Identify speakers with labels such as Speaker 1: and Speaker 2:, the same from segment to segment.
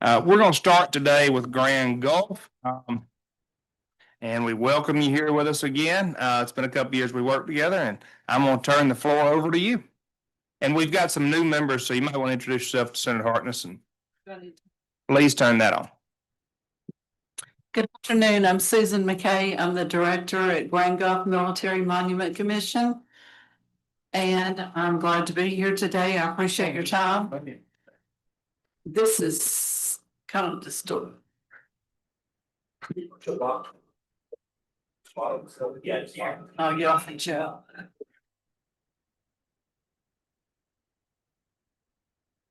Speaker 1: We're going to start today with Grand Gulf. And we welcome you here with us again. It's been a couple years we worked together, and I'm going to turn the floor over to you. And we've got some new members, so you might want to introduce yourself to Senator Hartness, and please turn that on.
Speaker 2: Good afternoon. I'm Susan McKay. I'm the director at Grand Gulf Military Monument Commission. And I'm glad to be here today. I appreciate your time. This is kind of distorted. Oh, yeah, I think so.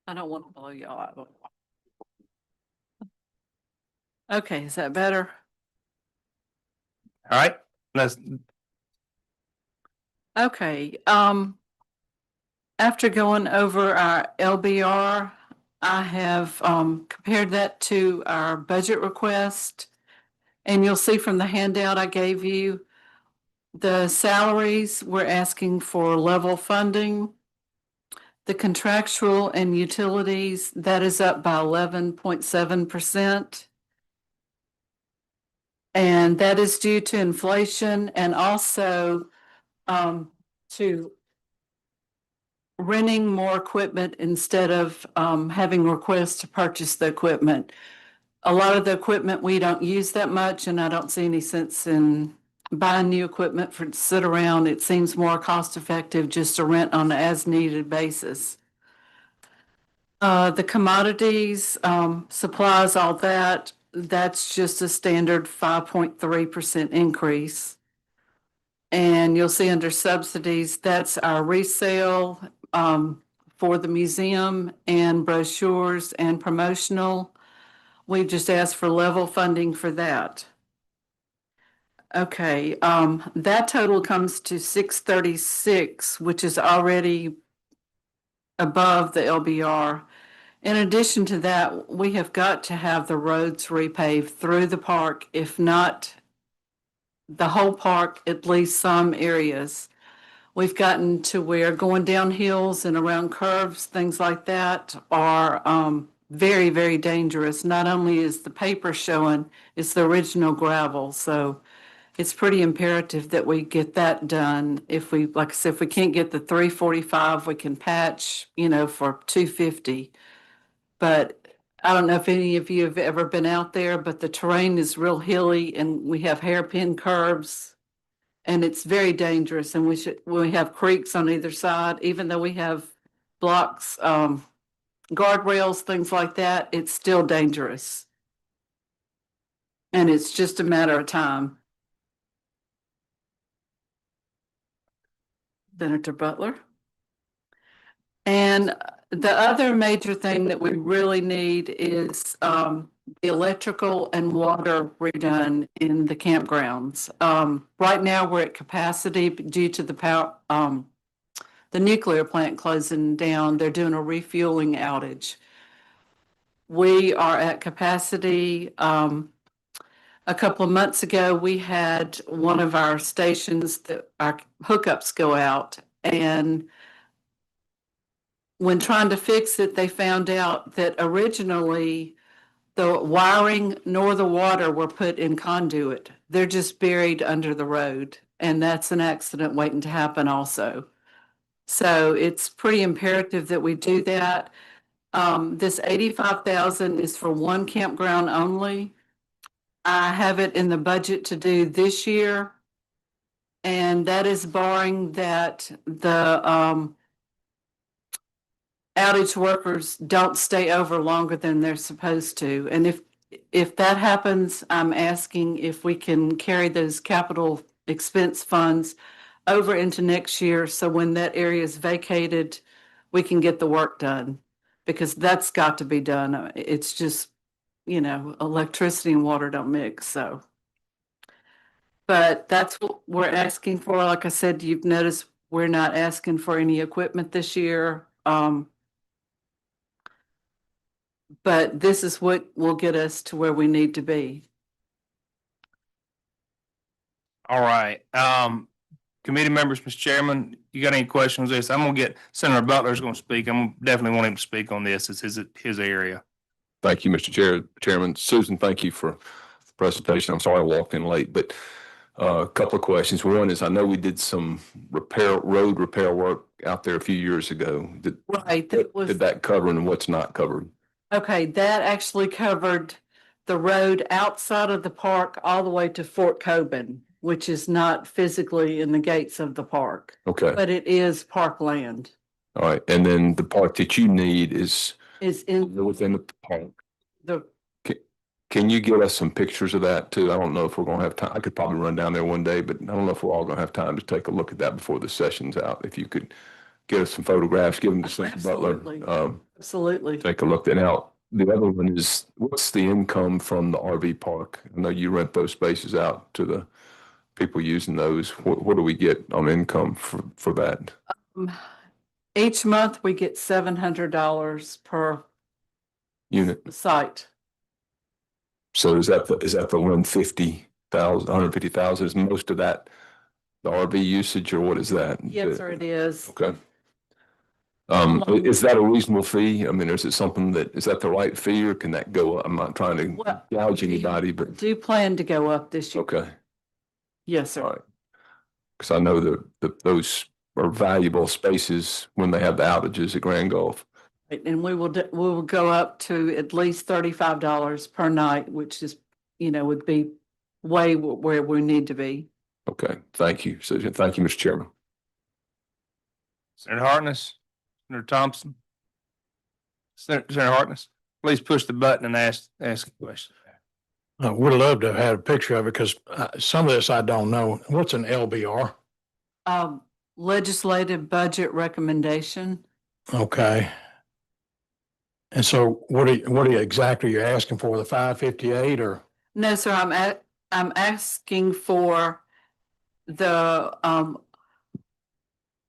Speaker 2: I don't want to blow y'all out. Okay, is that better?
Speaker 1: All right.
Speaker 2: Okay, after going over our LBR, I have compared that to our budget request. And you'll see from the handout I gave you, the salaries, we're asking for level funding. The contractual and utilities, that is up by 11.7%. And that is due to inflation and also to renting more equipment instead of having requests to purchase the equipment. A lot of the equipment we don't use that much, and I don't see any sense in buying new equipment for to sit around. It seems more cost effective just to rent on an as needed basis. The commodities, supplies, all that, that's just a standard 5.3% increase. And you'll see under subsidies, that's our resale for the museum and brochures and promotional. We've just asked for level funding for that. Okay, that total comes to 636, which is already above the LBR. In addition to that, we have got to have the roads repaved through the park, if not the whole park, at least some areas. We've gotten to where going down hills and around curves, things like that are very, very dangerous. Not only is the paper showing, it's the original gravel. So it's pretty imperative that we get that done. If we, like I said, if we can't get the 345, we can patch, for 250. But I don't know if any of you have ever been out there, but the terrain is real hilly and we have hairpin curves and it's very dangerous. And we have creeks on either side, even though we have blocks, guardrails, things like that, it's still dangerous. And it's just a matter of time. Senator Butler. And the other major thing that we really need is the electrical and water redone in the campgrounds. Right now we're at capacity due to the power, the nuclear plant closing down. They're doing a refueling outage. We are at capacity. A couple of months ago, we had one of our stations that our hookups go out, and when trying to fix it, they found out that originally the wiring nor the water were put in conduit. They're just buried under the road, and that's an accident waiting to happen also. So it's pretty imperative that we do that. This 85,000 is for one campground only. I have it in the budget to do this year, and that is barring that the outage workers don't stay over longer than they're supposed to. And if that happens, I'm asking if we can carry those capital expense funds over into next year, so when that area is vacated, we can get the work done, because that's got to be done. It's just, electricity and water don't mix, so. But that's what we're asking for. Like I said, you've noticed we're not asking for any equipment this year. But this is what will get us to where we need to be.
Speaker 1: All right. Committee members, Mr. Chairman, you got any questions on this? I'm going to get Senator Butler's going to speak. I'm definitely want him to speak on this. It's his area.
Speaker 3: Thank you, Mr. Chairman. Susan, thank you for the presentation. I'm sorry I walked in late, but a couple of questions. One is I know we did some road repair work out there a few years ago.
Speaker 2: Right, that was.
Speaker 3: Did that cover and what's not covered?
Speaker 2: Okay, that actually covered the road outside of the park all the way to Fort Coben, which is not physically in the gates of the park,
Speaker 3: Okay,
Speaker 2: but it is parkland.
Speaker 3: all right. And then the part that you need is
Speaker 2: Is in
Speaker 3: within the park.
Speaker 2: the,
Speaker 3: Can you give us some pictures of that too? I don't know if we're gonna have time. I could probably run down there one day, but I don't know if we're all gonna have time to take a look at that before the session's out. If you could get us some photographs, give them to Cynthia Butler.
Speaker 2: Absolutely. Absolutely.
Speaker 3: Take a look at now. The other one is, what's the income from the RV park? I know you rent those spaces out to the people using those. What do we get on income for that?
Speaker 2: Each month we get $700 per
Speaker 3: Unit?
Speaker 2: site.
Speaker 3: So is that the 150,000? Is most of that the RV usage or what is that?
Speaker 2: Yes, sir, it is.
Speaker 3: Okay. Is that a reasonable fee? I mean, is it something is that the right fee or can that go up? I'm not trying to
Speaker 2: Well,
Speaker 3: gouge anybody, but.
Speaker 2: Do plan to go up this year.
Speaker 3: Okay,
Speaker 2: Yes,
Speaker 3: all
Speaker 2: sir.
Speaker 3: right. Because I know those are valuable spaces when they have the outages at Grand Gulf.
Speaker 2: And we will go up to at least $35 per night, which is, would be way where we need to be.
Speaker 3: Okay, thank you, Susan. Thank you, Mr. Chairman.
Speaker 1: Senator Hartness, Senator Thompson. Senator Hartness, please push the button and ask a question.
Speaker 4: I would love to have had a picture of it because some of this I don't know. What's an LBR?
Speaker 2: Legislative budget recommendation.
Speaker 4: Okay. And so what are you exactly you're asking for, the 558 or?
Speaker 2: No, sir, I'm asking for the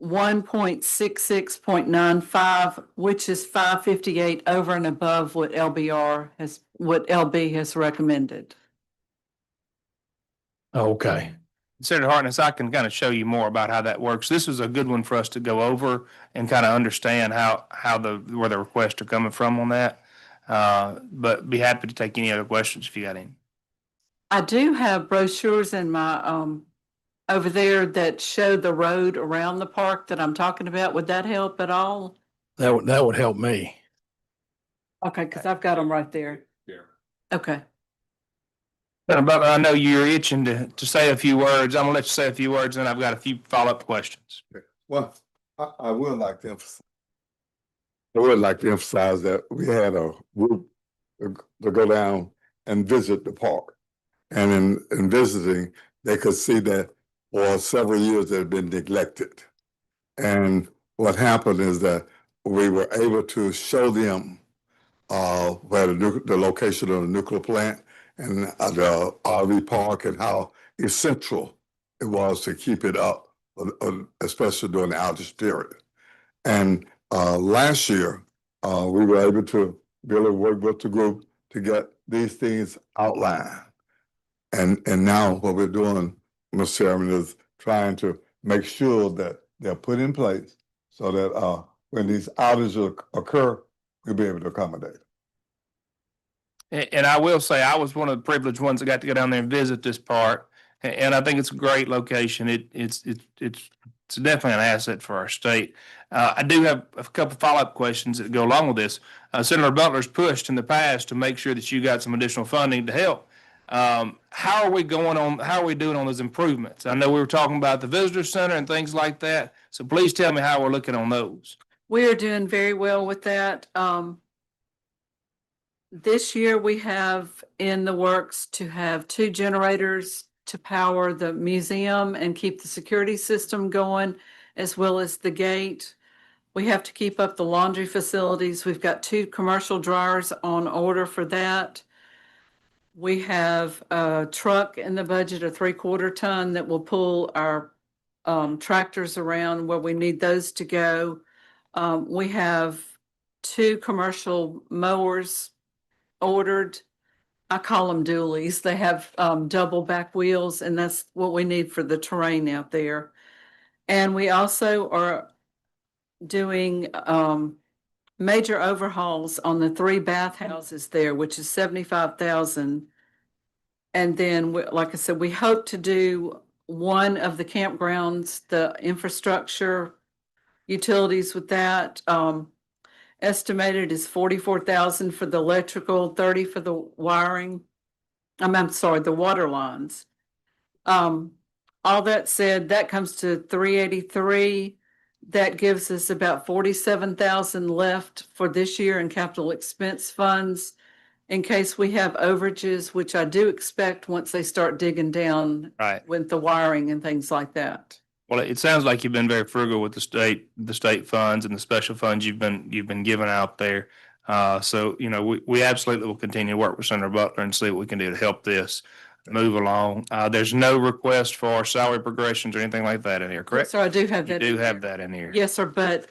Speaker 2: 1.66.95, which is 558 over and above what what LB has recommended.
Speaker 4: Okay.
Speaker 1: Senator Hartness, I can kind of show you more about how that works. This is a good one for us to go over and kind of understand where the requests are coming from on that. But be happy to take any other questions if you got any.
Speaker 2: I do have brochures in my over there that show the road around the park that I'm talking about. Would that help at all?
Speaker 4: That would help me.
Speaker 2: Okay, because I've got them right there.
Speaker 3: Yeah.
Speaker 2: Okay.
Speaker 1: Senator Butler, I know you're itching to say a few words. I'm gonna let you say a few words, and I've got a few follow-up questions.
Speaker 5: Well, I would like to emphasize that we had a group to go down and visit the park. And in visiting, they could see that for several years it had been neglected. And what happened is that we were able to show them where the location of the nuclear plant and the RV park and how essential it was to keep it up, especially during the outage period. And last year, we were able to really work with the group to get these things outlined. And now what we're doing, Mr. Chairman, is trying to make sure that they're put in place so that when these outages occur, we'll be able to accommodate.
Speaker 1: And I will say, I was one of the privileged ones that got to go down there and visit this park, and I think it's a great location. It's definitely an asset for our state. I do have a couple follow-up questions that go along with this. Senator Butler's pushed in the past to make sure that you got some additional funding to help. How are we doing on those improvements? I know we were talking about the visitor center and things like that. So please tell me how we're looking on those.
Speaker 2: We are doing very well with that. This year we have in the works to have 2 generators to power the museum and keep the security system going, as well as the gate. We have to keep up the laundry facilities. We've got 2 commercial dryers on order for that. We have a truck in the budget, a 3/4 ton that will pull our tractors around where we need those to go. We have 2 commercial mowers ordered. I call them dualies. They have double back wheels, and that's what we need for the terrain out there. And we also are doing major overhauls on the 3 bathhouses there, which is 75,000. And then, like I said, we hope to do one of the campgrounds, the infrastructure, utilities with that. Estimated is 44,000 for the electrical, 30 for the wiring. I'm sorry, the water lines. All that said, that comes to 383. That gives us about 47,000 left for this year in capital expense funds in case we have overages, which I do expect once they start digging down
Speaker 1: Right.
Speaker 2: with the wiring and things like that.
Speaker 1: Well, it sounds like you've been very frugal with the state funds and the special funds you've been giving out there. So, you know, we absolutely will continue to work with Senator Butler and see what we can do to help this move along. There's no request for salary progressions or anything like that in here, correct?
Speaker 2: So I do have
Speaker 1: You
Speaker 2: that.
Speaker 1: do
Speaker 2: in
Speaker 1: have
Speaker 2: there.
Speaker 1: that in here.
Speaker 2: Yes, sir, but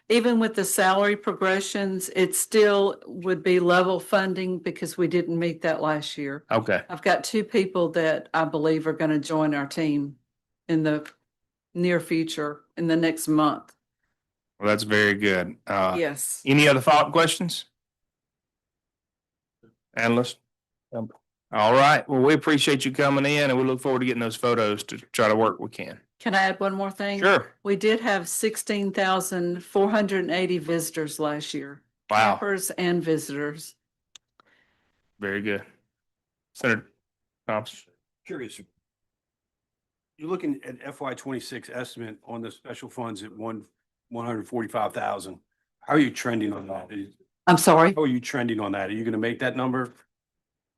Speaker 2: even with the salary progressions, it still would be level funding because we didn't meet that last year.
Speaker 1: Okay.
Speaker 2: I've got 2 people that I believe are going to join our team in the near future, in the next month.
Speaker 1: Well, that's very good.
Speaker 2: Yes.
Speaker 1: Any other follow-up questions? Analyst? All right. Well, we appreciate you coming in and we look forward to getting those photos to try to work we can.
Speaker 2: Can I add one more thing?
Speaker 1: Sure.
Speaker 2: We did have 16,480 visitors last year.
Speaker 1: Wow.
Speaker 2: Campers and visitors.
Speaker 1: Very good. Senator Thompson?
Speaker 6: Curious. You're looking at FY 26 estimate on the special funds at 145,000. How are you trending on that?
Speaker 2: I'm sorry.
Speaker 6: How are you trending on that? Are you going to make that number?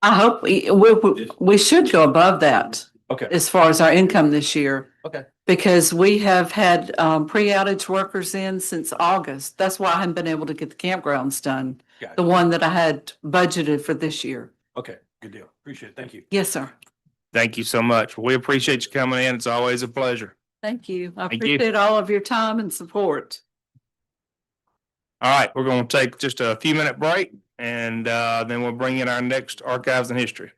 Speaker 2: I hope we should go above that
Speaker 6: Okay,
Speaker 2: as far as our income this year.
Speaker 6: okay.
Speaker 2: Because we have had pre-outage workers in since August. That's why I haven't been able to get the campgrounds done.
Speaker 6: Got
Speaker 2: The
Speaker 6: it.
Speaker 2: one that I had budgeted for this year.
Speaker 6: Okay, good deal. Appreciate it. Thank you.
Speaker 2: Yes, sir.
Speaker 1: Thank you so much. We appreciate you coming in. It's always a pleasure.
Speaker 2: Thank you. I
Speaker 1: Thank you.
Speaker 2: appreciate all of your time and support.
Speaker 1: All right, we're going to take just a few minute break and then we'll bring in our next Archives and History.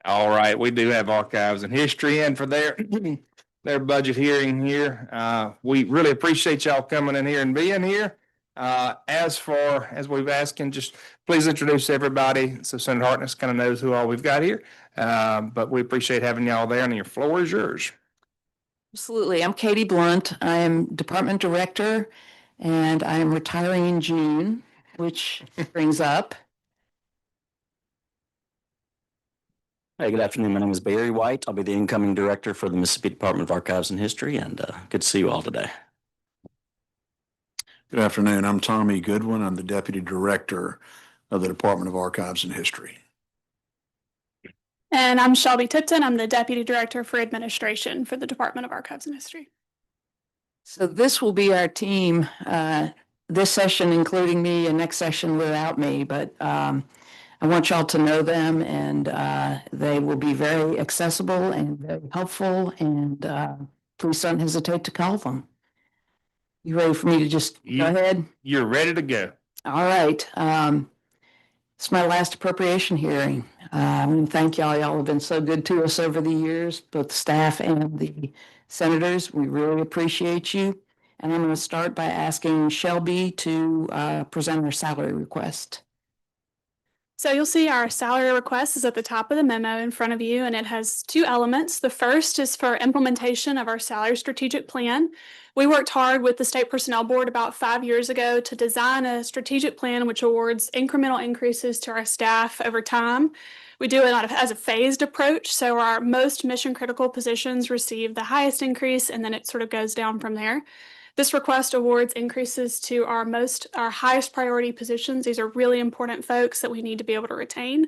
Speaker 1: All right, we do have archives and history in for their their budget hearing here. We really appreciate y'all coming in here and being here. As we've asked, and just please introduce everybody so Senator Hartness kind of knows who all we've got here. But we appreciate having y'all there, and your floor is yours.
Speaker 7: Absolutely. I'm Katie Blunt. I am Department Director, and I am retiring in June, which brings up.
Speaker 8: Hey, good afternoon. My name is Barry White. I'll be the incoming director for the Mississippi Department of Archives and History, and good to see you all today.
Speaker 4: Good afternoon. I'm Tommy Goodwin. I'm the Deputy Director of the Department of Archives and History.
Speaker 9: And I'm Shelby Tipton. I'm the Deputy Director for Administration for the Department of Archives and History.
Speaker 7: So this will be our team, this session, including me, and next session without me, but I want y'all to know them, and they will be very accessible and very helpful, and please don't hesitate to call them. You ready for me to just go ahead?
Speaker 1: You're ready to go.
Speaker 7: All right. It's my last appropriation hearing. I want to thank y'all. Y'all have been so good to us over the years, both the staff and the senators. We really appreciate you. And I'm going to start by asking Shelby to present our salary request.
Speaker 9: So you'll see our salary request is at the top of the memo in front of you, and it has two elements. The first is for implementation of our salary strategic plan. We worked hard with the State Personnel Board about 5 years ago to design a strategic plan which awards incremental increases to our staff over time. We do it as a phased approach, so our most mission critical positions receive the highest increase, and then it sort of goes down from there. This request awards increases to our highest priority positions. These are really important folks that we need to be able to retain.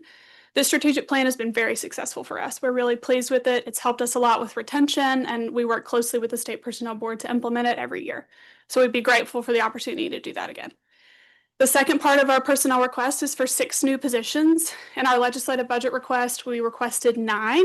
Speaker 9: This strategic plan has been very successful for us. We're really pleased with it. It's helped us a lot with retention, and we work closely with the State Personnel Board to implement it every year. So we'd be grateful for the opportunity to do that again. The second part of our personnel request is for 6 new positions. In our legislative budget request, we requested 9.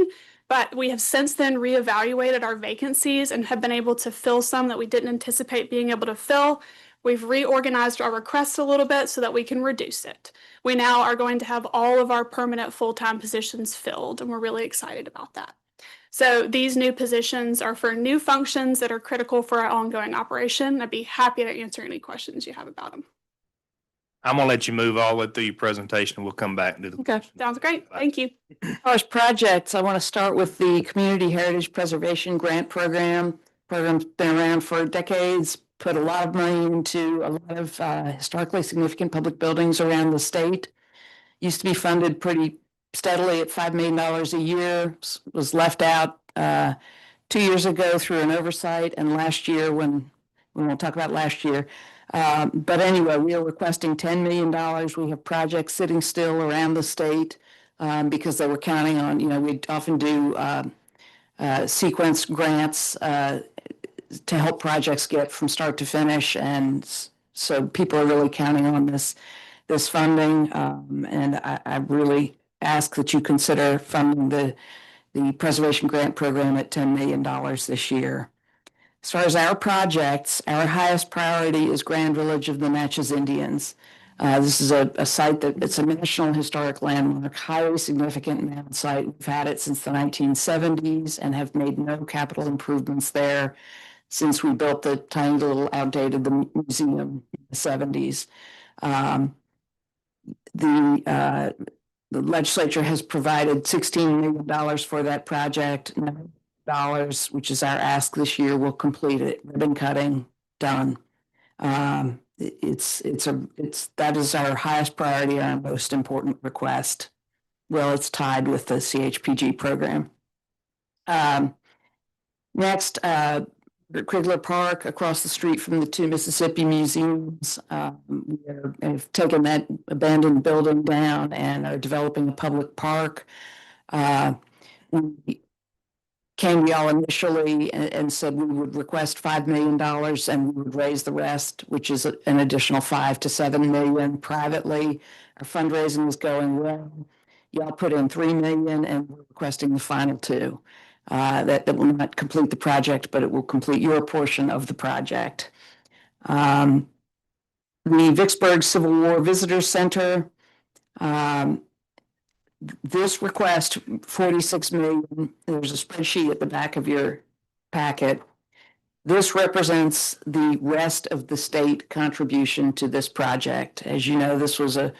Speaker 9: But we have since then reevaluated our vacancies and have been able to fill some that we didn't anticipate being able to fill. We've reorganized our request a little bit so that we can reduce it. We now are going to have all of our permanent full-time positions filled, and we're really excited about that. So these new positions are for new functions that are critical for our ongoing operation. I'd be happy to answer any questions you have about them.
Speaker 1: I'm gonna let you move all the way through your presentation. We'll come back and do the.
Speaker 7: Okay.
Speaker 9: Sounds great. Thank you.
Speaker 7: As far as projects, I want to start with the Community Heritage Preservation Grant Program. Program's been around for decades, put a lot of money into a lot of historically significant public buildings around the state. Used to be funded pretty steadily at $5 million a year, was left out 2 years ago through an oversight, and last year when we won't talk about last year. But anyway, we are requesting $10 million. We have projects sitting still around the state because they were counting on, we often do sequence grants to help projects get from start to finish. And so people are really counting on this funding. And I really ask that you consider funding the Preservation Grant Program at $10 million this year. As far as our projects, our highest priority is Grand Village of the Natchez Indians. This is a site it's a National Historic Landmark, highly significant mound site. We've had it since the 1970s and have made no capital improvements there since we built the tiny little outdated museum in the 70s. The legislature has provided $16 million for that project. Which is our ask this year. We'll complete it. Ribbon cutting done. That is our highest priority, our most important request. Well, it's tied with the CHPG program. Next, Krigler Park, across the street from the 2 Mississippi museums. We have taken that abandoned building down and are developing a public park. We came to y'all initially and said we would request $5 million and we would raise the rest, which is an additional $5 to $7 million privately. Our fundraising is going well. Y'all put in $3 million and we're requesting the final $2 million. That will not complete the project, but it will complete your portion of the project. The Vicksburg Civil War Visitors Center, This request, 46 million, there's a spreadsheet at the back of your packet. This represents the rest of the state contribution to this project. As you know, this was a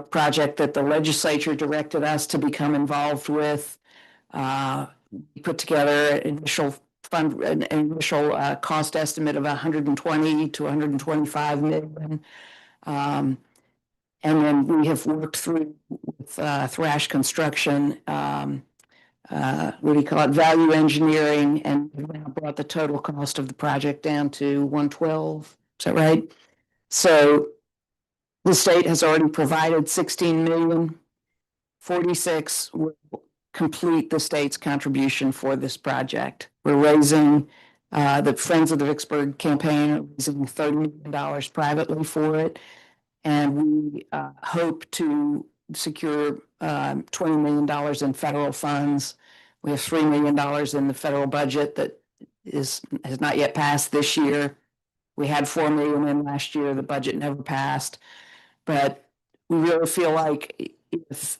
Speaker 7: project that the legislature directed us to become involved with. Put together an initial cost estimate of 120 to 125 million. And then we have worked through with Thrash Construction, what do you call it, value engineering, and we've now brought the total cost of the project down to 112. Is that right? So the state has already provided 16 million. 46 will complete the state's contribution for this project. We're raising, the Friends of the Vicksburg campaign are raising $30 million privately for it. And we hope to secure $20 million in federal funds. We have $3 million in the federal budget that has not yet passed this year. We had $4 million in last year. The budget never passed. But we really feel like if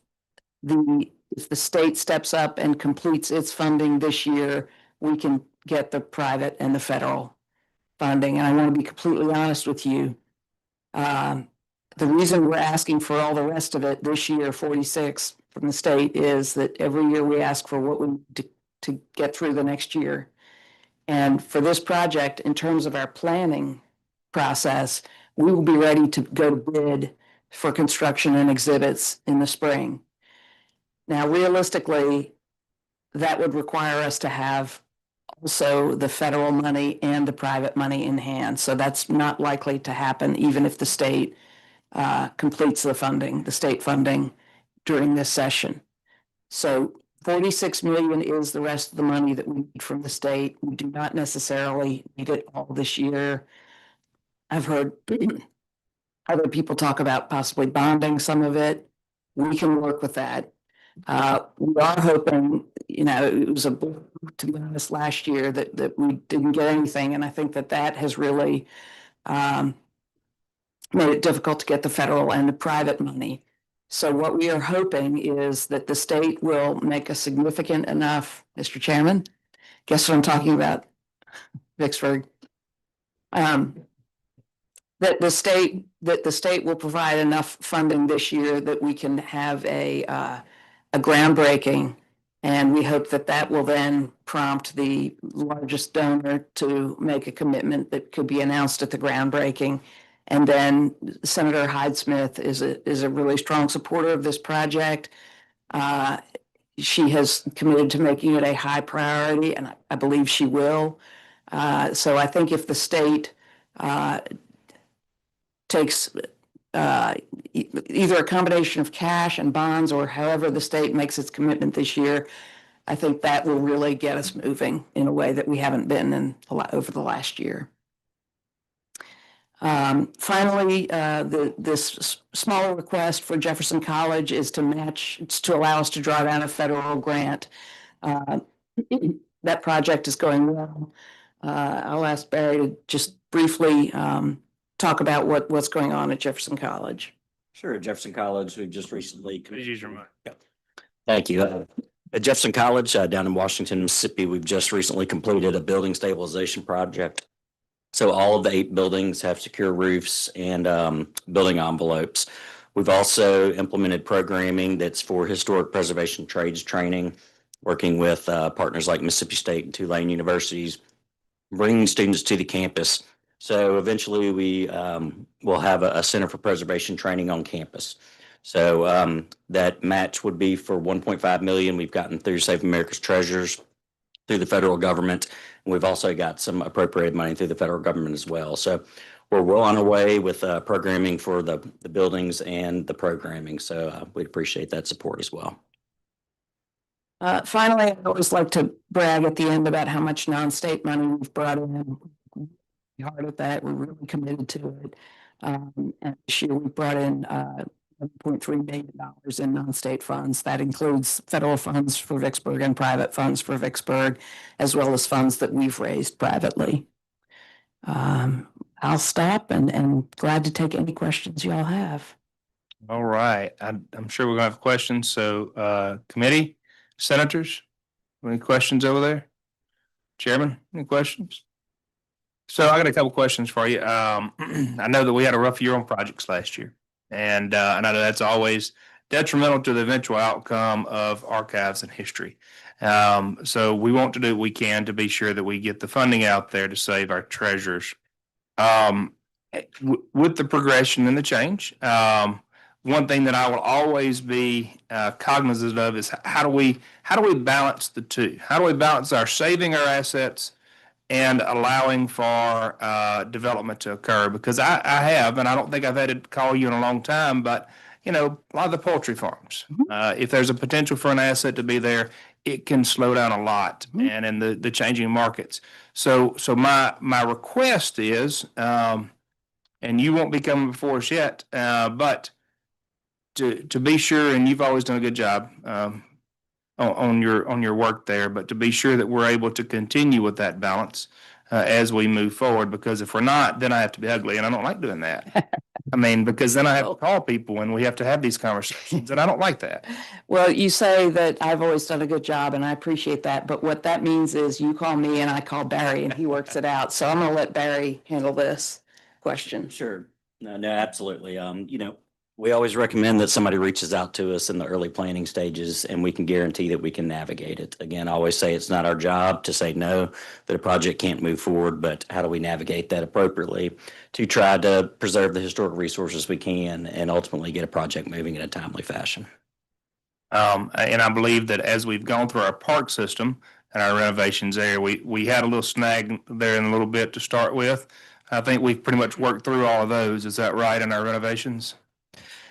Speaker 7: the state steps up and completes its funding this year, we can get the private and the federal funding. And I want to be completely honest with you. The reason we're asking for all the rest of it this year, 46 from the state, is that every year we ask for what we need to get through the next year. And for this project, in terms of our planning process, we will be ready to go to bid for construction and exhibits in the spring. Now, realistically, that would require us to have also the federal money and the private money in hand. So that's not likely to happen, even if the state completes the funding, the state funding during this session. So 46 million is the rest of the money that we need from the state. We do not necessarily need it all this year. I've heard other people talk about possibly bonding some of it. We can work with that. We are hoping, it was to be honest, last year that we didn't get anything. And I think that has really made it difficult to get the federal and the private money. So what we are hoping is that the state will make a significant enough, Mr. Chairman, guess what I'm talking about, Vicksburg, that the state will provide enough funding this year that we can have a groundbreaking. And we hope that will then prompt the largest donor to make a commitment that could be announced at the groundbreaking. And then Senator Hyde-Smith is a really strong supporter of this project. She has committed to making it a high priority, and I believe she will. So I think if the state takes either a combination of cash and bonds, or however the state makes its commitment this year, I think that will really get us moving in a way that we haven't been over the last year. Finally, this smaller request for Jefferson College is to allow us to draw down a federal grant. That project is going well. I'll ask Barry to just briefly talk about what's going on at Jefferson College.
Speaker 8: Sure. At Jefferson College, we've just recently.
Speaker 1: Please use your mic.
Speaker 8: Thank you. At Jefferson College down in Washington, Mississippi, we've just recently completed a building stabilization project. So all of the 8 buildings have secure roofs and building envelopes. We've also implemented programming that's for historic preservation trades training, working with partners like Mississippi State and Tulane universities, bringing students to the campus. So eventually we will have a Center for Preservation training on campus. So that match would be for 1.5 million. We've gotten through Save America's Treasures, through the federal government. And we've also got some appropriated money through the federal government as well. So we're well on our way with programming for the buildings and the programming. So we'd appreciate that support as well.
Speaker 7: Finally, I always like to brag at the end about how much non-state money we've brought in. We're hard at that. We're really committed to it. And this year we brought in $1.3 million in non-state funds. That includes federal funds for Vicksburg and private funds for Vicksburg, as well as funds that we've raised privately. I'll stop and glad to take any questions you all have.
Speaker 1: All right, I'm sure we're gonna have questions. So, committee, senators, any questions over there? Chairman, any questions? So I got a couple questions for you. I know that we had a rough year on projects last year. And I know that's always detrimental to the eventual outcome of archives and history. So we want to do what we can to be sure that we get the funding out there to save our treasures. With the progression and the change, one thing that I will always be cognizant of is how do we balance the two? How do we balance our saving our assets and allowing for development to occur? Because I have, and I don't think I've had to call you in a long time, but you know, a lot of the poultry farms, if there's a potential for an asset to be there, it can slow down a lot, and in the changing markets. So my request is, and you won't be coming before us yet, but to be sure, and you've always done a good job on your work there, but to be sure that we're able to continue with that balance as we move forward. Because if we're not, then I have to be ugly, and I don't like doing that. I mean, because then I have to call people and we have to have these conversations, and I don't like that.
Speaker 7: Well, you say that I've always done a good job and I appreciate that, but what that means is you call me and I call Barry and he works it out. So I'm gonna let Barry handle this question.
Speaker 8: Sure. No, absolutely. We always recommend that somebody reaches out to us in the early planning stages, and we can guarantee that we can navigate it. Again, I always say it's not our job to say no, that a project can't move forward, but how do we navigate that appropriately to try to preserve the historic resources we can and ultimately get a project moving in a timely fashion?
Speaker 1: And I believe that as we've gone through our park system and our renovations there, we had a little snag there in a little bit to start with. I think we've pretty much worked through all of those. Is that right, in our renovations?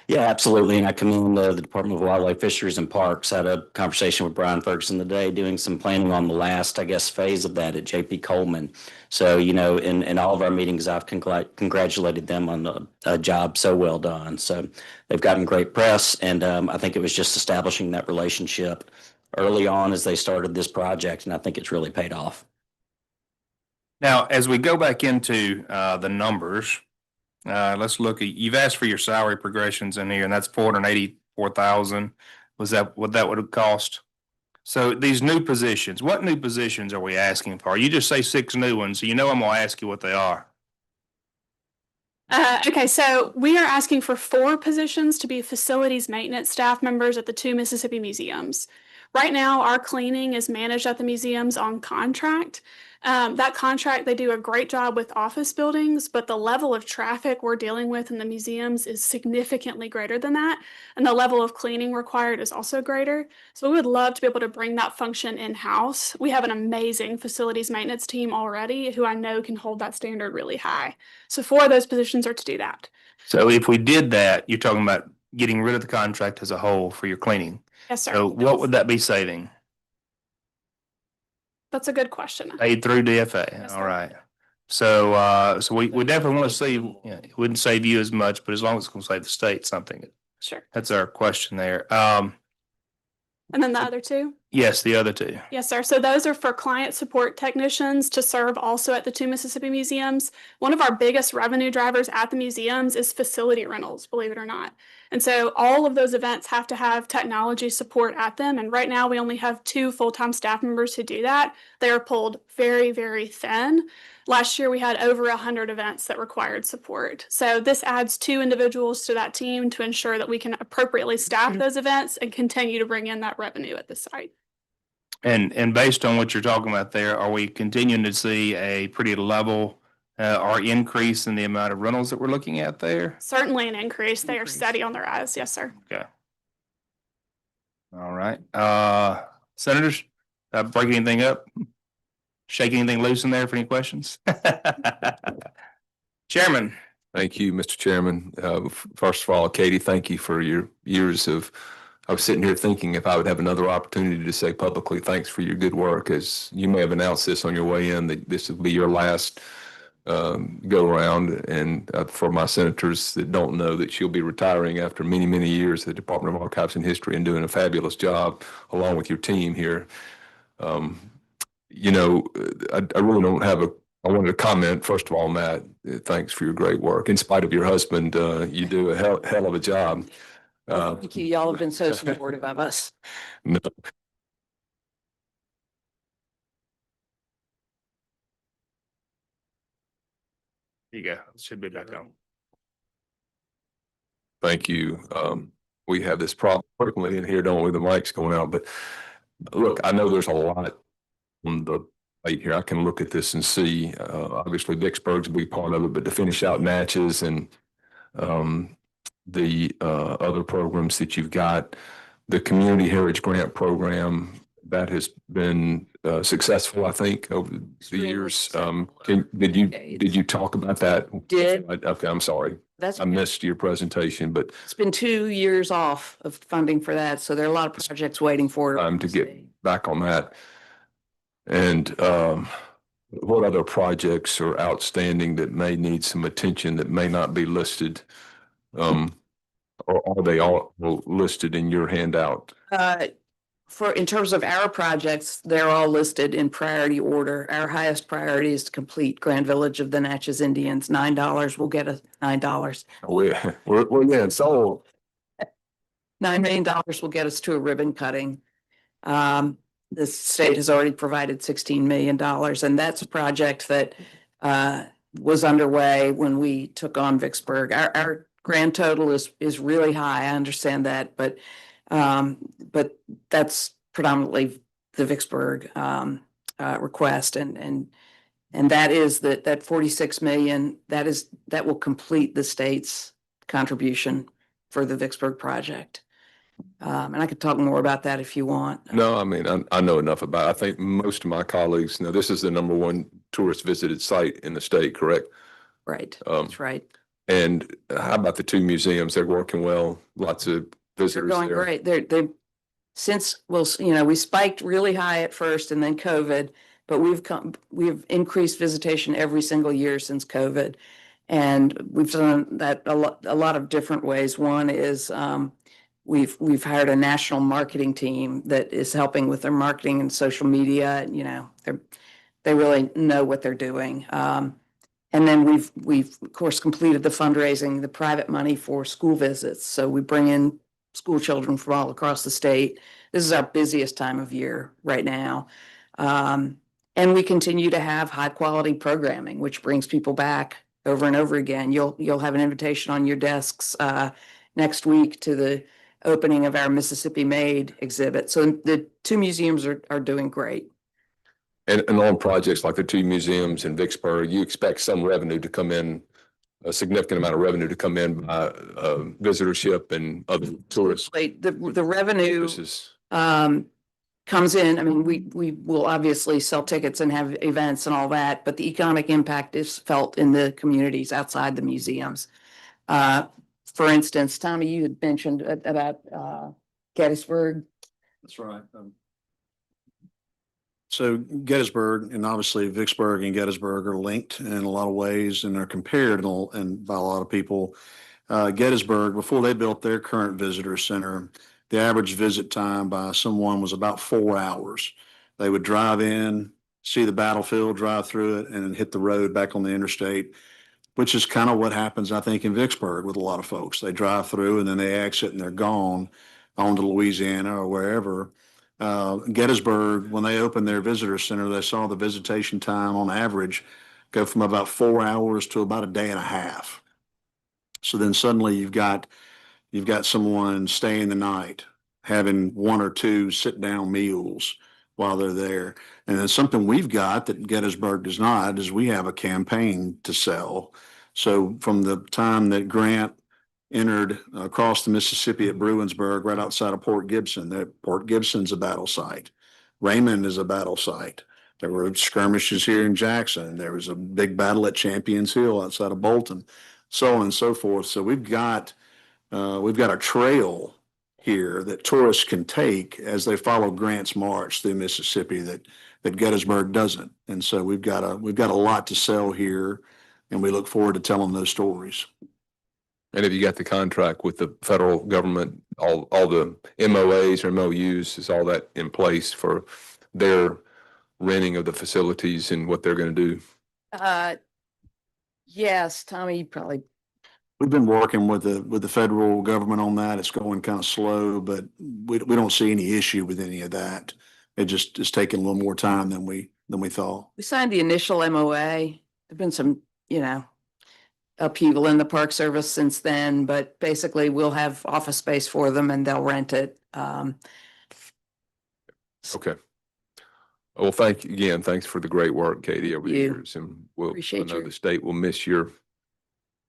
Speaker 8: Yeah, absolutely. And I commend the Department of Wildlife, Fisheries and Parks. I had a conversation with Brian Ferguson today, doing some planning on the last, I guess, phase of that at JP Coleman. So, in all of our meetings, I've congratulated them on a job so well done. So they've gotten great press. And I think it was just establishing that relationship early on as they started this project. And I think it's really paid off.
Speaker 1: Now, as we go back into the numbers, let's look at, you've asked for your salary progressions in here, and that's 484,000. Was that what that would have cost? So these new positions, what new positions are we asking for? You just say 6 new ones, so you know I'm gonna ask you what they are.
Speaker 9: Okay, so we are asking for 4 positions to be facilities maintenance staff members at the 2 Mississippi museums. Right now, our cleaning is managed at the museums on contract. That contract, they do a great job with office buildings, but the level of traffic we're dealing with in the museums is significantly greater than that. And the level of cleaning required is also greater. So we would love to be able to bring that function in-house. We have an amazing facilities maintenance team already who I know can hold that standard really high. So 4 of those positions are to do that.
Speaker 1: So if we did that, you're talking about getting rid of the contract as a whole for your cleaning.
Speaker 9: Yes, sir.
Speaker 1: So what would that be saving?
Speaker 9: That's a good question.
Speaker 1: Paid through DFA,
Speaker 9: Yes,
Speaker 1: all
Speaker 9: sir.
Speaker 1: right. So we definitely want to see, it wouldn't save you as much, but as long as it's gonna save the state something,
Speaker 9: Sure.
Speaker 1: that's our question there.
Speaker 9: And then the other 2?
Speaker 1: Yes, the other 2.
Speaker 9: Yes, sir. So those are for client support technicians to serve also at the 2 Mississippi museums. One of our biggest revenue drivers at the museums is facility rentals, believe it or not. And so all of those events have to have technology support at them. And right now we only have 2 full-time staff members who do that. They are pulled very, very thin. Last year we had over 100 events that required support. So this adds 2 individuals to that team to ensure that we can appropriately staff those events and continue to bring in that revenue at the site.
Speaker 1: And based on what you're talking about there, are we continuing to see a pretty level or increase in the amount of rentals that we're looking at there?
Speaker 9: Certainly an increase. They are
Speaker 1: Increase.
Speaker 9: steady on the rise. Yes, sir.
Speaker 1: Okay. All right. Senators, break anything up? Shake anything loose in there for any questions? Chairman.
Speaker 3: Thank you, Mr. Chairman. First of all, Katie, thank you for your years of, I was sitting here thinking if I would have another opportunity to say publicly, thanks for your good work, as you may have announced this on your way in, that this will be your last go around. And for my senators that don't know, that she'll be retiring after many, many years at the Department of Archives and History and doing a fabulous job along with your team here. I really don't have I wanted to comment, first of all, Matt, thanks for your great work. In spite of your husband, you do a hell of a job.
Speaker 7: Thank you. Y'all have been so supportive of us.
Speaker 3: No,
Speaker 1: There you go. It should be back on.
Speaker 3: thank you. We have this problem frequently in here, don't we? The mic's going out, but look, I know there's a lot on the plate here. I can look at this and see, obviously Vicksburg's a big part of it, but to finish out Natchez and the other programs that you've got, the Community Heritage Grant Program, that has been successful, I think, over the
Speaker 7: Extremely
Speaker 3: years.
Speaker 7: successful
Speaker 3: Did you talk about that?
Speaker 7: Did.
Speaker 3: Okay, I'm sorry.
Speaker 7: That's,
Speaker 3: I missed your presentation, but
Speaker 7: it's been 2 years off of funding for that, so there are a lot of projects waiting for it.
Speaker 3: time to get back on that. And what other projects are outstanding that may need some attention that may not be listed? Or are they all listed in your handout?
Speaker 7: In terms of our projects, they're all listed in priority order. Our highest priority is to complete Grand Village of the Natchez Indians. $9 will get us $9.
Speaker 3: We're yeah, so
Speaker 7: $9 million will get us to a ribbon cutting. The state has already provided $16 million, and that's a project that was underway when we took on Vicksburg. Our grand total is really high. I understand that, but that's predominantly the Vicksburg request, and that is that 46 million, that will complete the state's contribution for the Vicksburg project. And I could talk more about that if you want.
Speaker 3: no, I mean, I know enough about it. I think most of my colleagues know this is the #1 tourist visited site in the state, correct?
Speaker 7: Right,
Speaker 3: Um,
Speaker 7: that's right.
Speaker 3: And how about the 2 museums? They're working well, lots of
Speaker 7: They're
Speaker 3: visitors
Speaker 7: going
Speaker 3: there.
Speaker 7: great. Since, well, we spiked really high at first and then COVID, but we've increased visitation every single year since COVID. And we've done that a lot of different ways. One is, we've hired a national marketing team that is helping with their marketing and social media. They really know what they're doing. And then we've of course completed the fundraising, the private money for school visits. So we bring in school children from all across the state. This is our busiest time of year right now. And we continue to have high quality programming, which brings people back over and over again. You'll have an invitation on your desks next week to the opening of our Mississippi Made exhibit. So the 2 museums are doing great.
Speaker 3: And on projects like the 2 museums in Vicksburg, you expect some revenue to come in, a significant amount of revenue to come in by visitorship and other tourists.
Speaker 7: Like the revenue
Speaker 3: This is,
Speaker 7: comes in. I mean, we will obviously sell tickets and have events and all that, but the economic impact is felt in the communities outside the museums. For instance, Tommy, you had mentioned about Gettysburg.
Speaker 6: That's right. So Gettysburg and obviously Vicksburg and Gettysburg are linked in a lot of ways and are compared and by a lot of people. Gettysburg, before they built their current visitor center, the average visit time by someone was about 4 hours. They would drive in, see the battlefield, drive through it, and then hit the road back on the interstate, which is kind of what happens, I think, in Vicksburg with a lot of folks. They drive through and then they exit and they're gone on to Louisiana or wherever. Gettysburg, when they opened their visitor center, they saw the visitation time on average go from about 4 hours to about a day and a half. So then suddenly you've got someone staying the night, having 1 or 2 sit-down meals while they're there. And then something we've got that Gettysburg does not is we have a campaign to sell. So from the time that Grant entered across the Mississippi at Bruinsburg, right outside of Port Gibson, Port Gibson's a battle site. Raymond is a battle site. There were skirmishes here in Jackson. There was a big battle at Champions Hill outside of Bolton, so on and so forth. So we've got a trail here that tourists can take as they follow Grant's march through Mississippi that Gettysburg doesn't. And so we've got a lot to sell here, and we look forward to telling those stories.
Speaker 3: and have you got the contract with the federal government, all the MOAs or MOUs, is all that in place for their renting of the facilities and what they're going to do?
Speaker 7: Uh, yes, Tommy, you probably,
Speaker 6: We've been working with the federal government on that. It's going kind of slow, but we don't see any issue with any of that. It just is taking a little more time than we thought.
Speaker 7: we signed the initial MOA. There've been some, upheaval in the Park Service since then, but basically we'll have office space for them and they'll rent it.
Speaker 3: Okay. Well, thanks for the great work, Katie, over the
Speaker 7: You.
Speaker 3: years, and I
Speaker 7: Appreciate
Speaker 3: know
Speaker 7: your-
Speaker 3: the state will miss your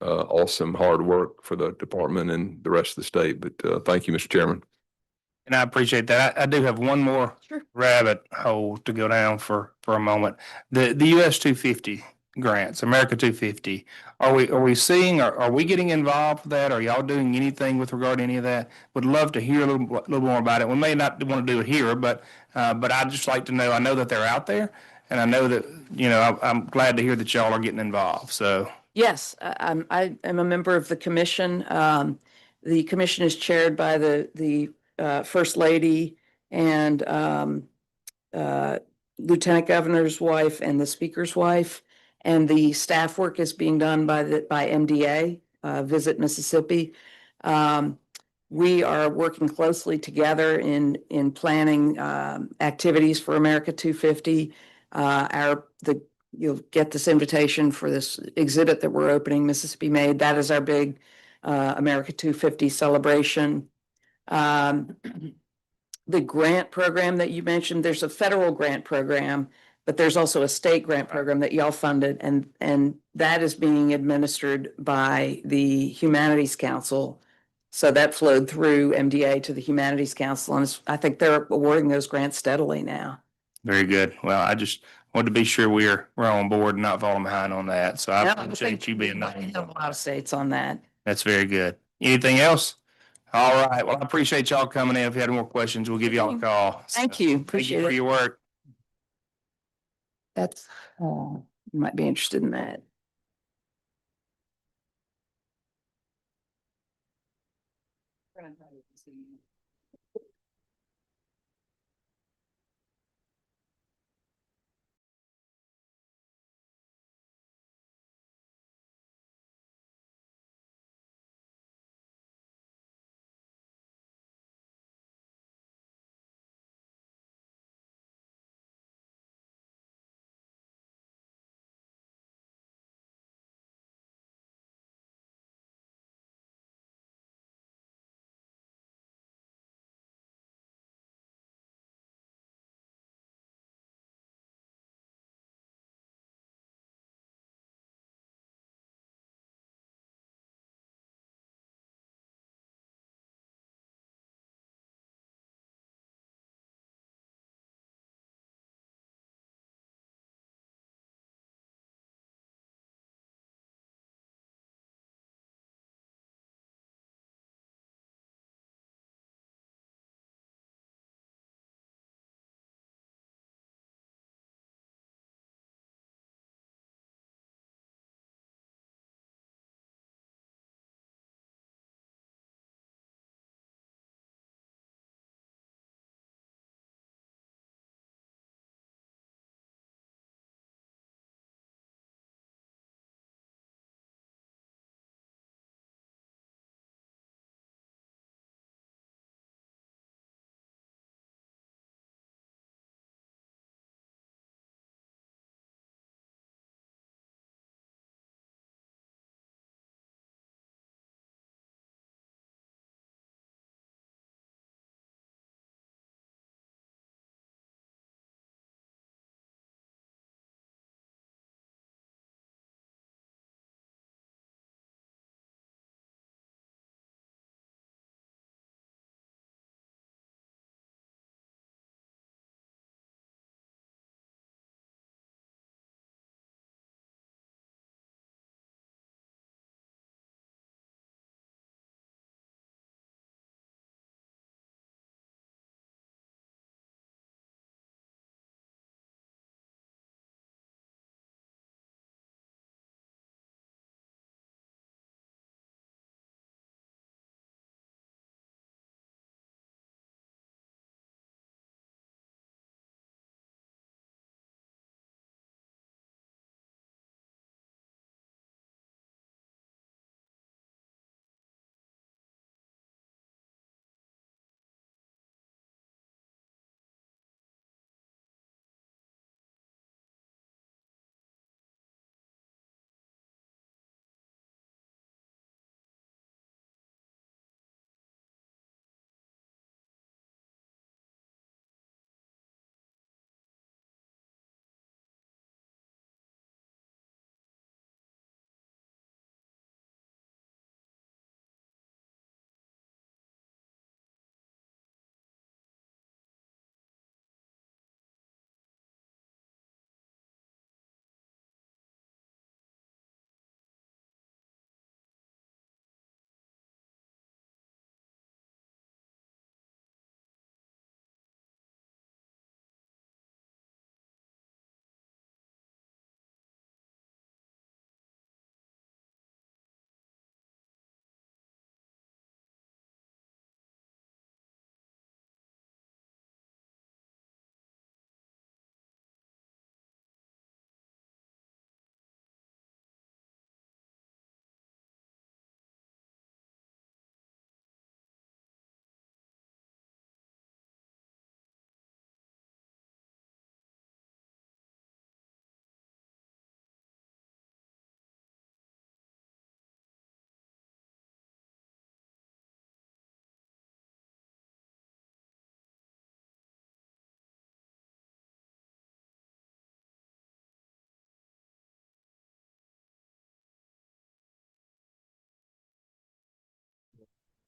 Speaker 3: awesome hard work for the department and the rest of the state, but thank you, Mr. Chairman.
Speaker 1: And I appreciate that. I do have one more
Speaker 7: Sure.
Speaker 1: rabbit hole to go down for a moment. The US 250 grants, America 250. Are we seeing, are we getting involved with that? Are y'all doing anything with regard to any of that? Would love to hear a little more about it. We may not want to do it here, but I'd just like to know. I know that they're out there, and I know that, I'm glad to hear that y'all are getting involved. So
Speaker 7: Yes, I am a member of the commission. The commission is chaired by the First Lady and Lieutenant Governor's wife and the Speaker's wife. And the staff work is being done by MDA, Visit Mississippi. We are working closely together in planning activities for America 250. You'll get this invitation for this exhibit that we're opening, Mississippi Made. That is our big America 250 celebration. The grant program that you mentioned, there's a federal grant program, but there's also a state grant program that y'all funded, and that is being administered by the Humanities Council. So that flowed through MDA to the Humanities Council, and I think they're awarding those grants steadily now.
Speaker 1: very good. Well, I just wanted to be sure we're on board and not falling behind on that. So I
Speaker 7: No,
Speaker 1: appreciate
Speaker 7: think
Speaker 1: you being
Speaker 7: we might
Speaker 1: nice.
Speaker 7: have a lot of states on that.
Speaker 1: That's very good. Anything else? All right. Well, I appreciate y'all coming in. If you had more questions, we'll give y'all a call.
Speaker 7: Thank you.
Speaker 1: Thank you
Speaker 7: Appreciate
Speaker 1: for
Speaker 7: it.
Speaker 1: your work.
Speaker 7: That's, you might be interested in that.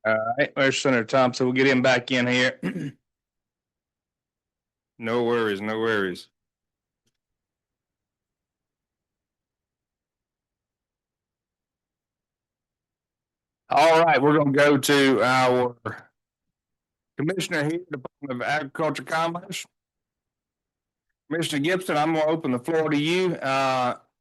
Speaker 1: All right, there's Senator Thompson. We'll get him back in here. No worries, no worries. All right, we're gonna go to our commissioner here, Department of Agriculture Commerce. Commissioner Gibson, I'm gonna open the floor to you.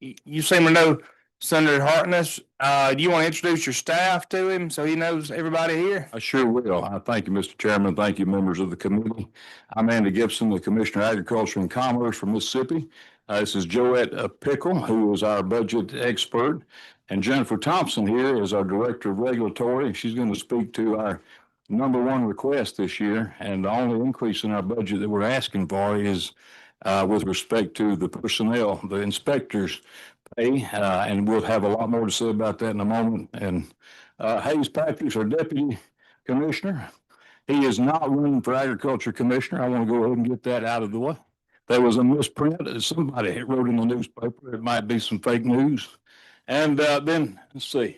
Speaker 1: You seem to know Senator Hartness. Do you want to introduce your staff to him so he knows everybody here?
Speaker 4: I sure will. Thank you, Mr. Chairman. Thank you, members of the committee. I'm Andy Gibson, the Commissioner of Agriculture and Commerce from Mississippi. This is Joette Pickle, who is our budget expert. And Jennifer Thompson here is our Director of Regulatory. She's going to speak to our number one request this year. And the only increase in our budget that we're asking for is with respect to the personnel, the inspectors pay, and we'll have a lot more to say about that in a moment. And Hayes Patrick's our Deputy Commissioner. He is not running for Agriculture Commissioner. I want to go ahead and get that out of the way. There was a misprint. Somebody wrote in the newspaper. It might be some fake news. And then, let's see,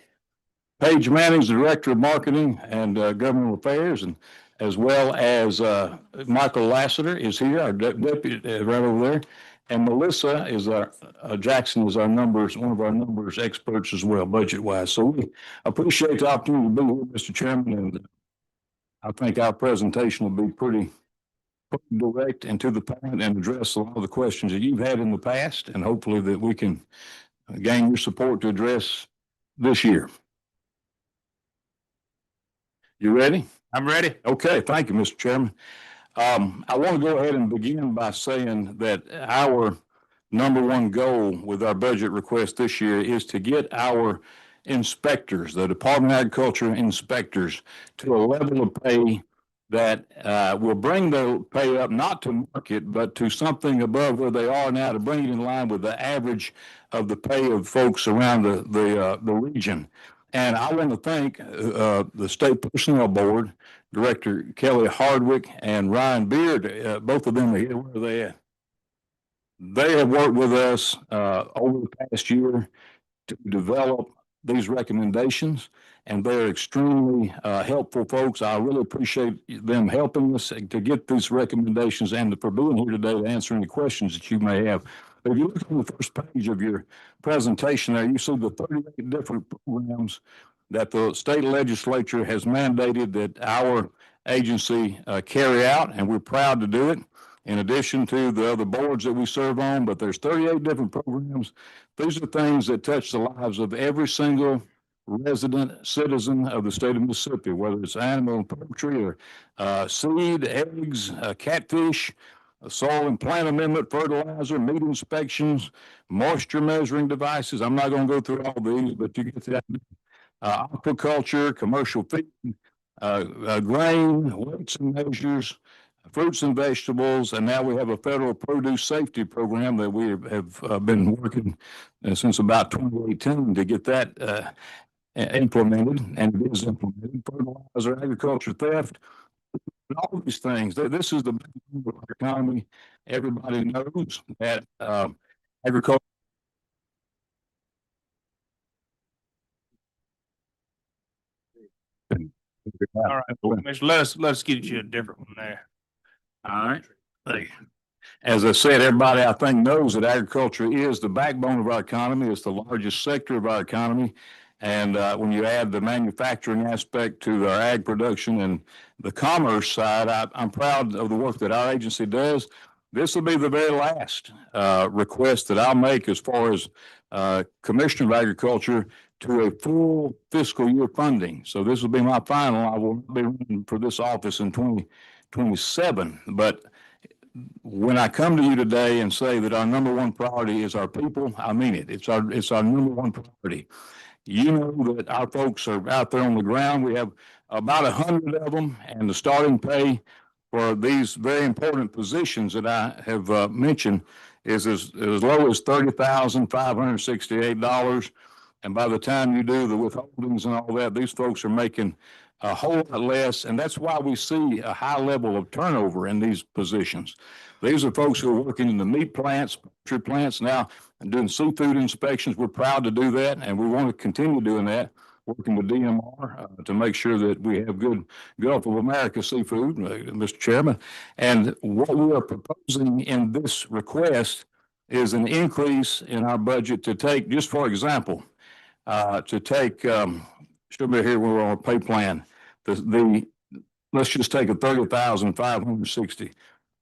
Speaker 4: Paige Manning's the Director of Marketing and Government Affairs, and as well as Michael Lassiter is here, our deputy right over there. And Melissa is our, Jackson is our numbers, one of our numbers experts as well, budget wise. So we appreciate the opportunity to be here, Mr. Chairman. And I think our presentation will be pretty direct and to the point and address a lot of the questions that you've had in the past. And hopefully that we can gain your support to address this year. You ready?
Speaker 1: I'm ready.
Speaker 4: Okay, thank you, Mr. Chairman. I want to go ahead and begin by saying that our number one goal with our budget request this year is to get our inspectors, the Department of Agriculture inspectors, to a level of pay that will bring their pay up, not to market, but to something above where they are now, to bring it in line with the average of the pay of folks around the region. And I want to thank the State Personnel Board, Director Kelly Hardwick and Ryan Beard. Both of them are here. Where are they at? They have worked with us over the past year to develop these recommendations, and they're extremely helpful folks. I really appreciate them helping us to get these recommendations and for being here today to answer any questions that you may have. But if you look on the first page of your presentation there, you see the 38 different programs that the state legislature has mandated that our agency carry out, and we're proud to do it, in addition to the other boards that we serve on. But there's 38 different programs. These are things that touch the lives of every single resident citizen of the state of Mississippi, whether it's animal and poultry or seed, eggs, catfish, soil and plant amendment, fertilizer, meat inspections, moisture measuring devices. I'm not going to go through all these, but you get that. Aquaculture, commercial feed, grain, weights and measures, fruits and vegetables, and now we have a federal produce safety program that we have been working since about 2018 to get that implemented, and it is implemented. Fertilizer, agriculture theft, all these things. This is the economy. Everybody knows that agriculture.
Speaker 1: All right, let's get you a different one there.
Speaker 4: All right. As I said, everybody I think knows that agriculture is the backbone of our economy. It's the largest sector of our economy. And when you add the manufacturing aspect to our ag production and the commerce side, I'm proud of the work that our agency does. This will be the very last request that I'll make as far as Commissioner of Agriculture to a full fiscal year funding. So this will be my final. I will be running for this office in 2027. But when I come to you today and say that our number one priority is our people, I mean it. It's our number one priority. You know that our folks are out there on the ground. We have about 100 of them, and the starting pay for these very important positions that I have mentioned is as low as $30,568. And by the time you do the withholdings and all that, these folks are making a whole lot less. And that's why we see a high level of turnover in these positions. These are folks who are working in the meat plants, poultry plants now, and doing seafood inspections. We're proud to do that, and we want to continue doing that. working with DMR to make sure that we have good Gulf of America seafood, Mr. Chairman. And what we are proposing in this request is an increase in our budget to take, just for example, should be here, we're on a pay plan. Let's just take a 30,560.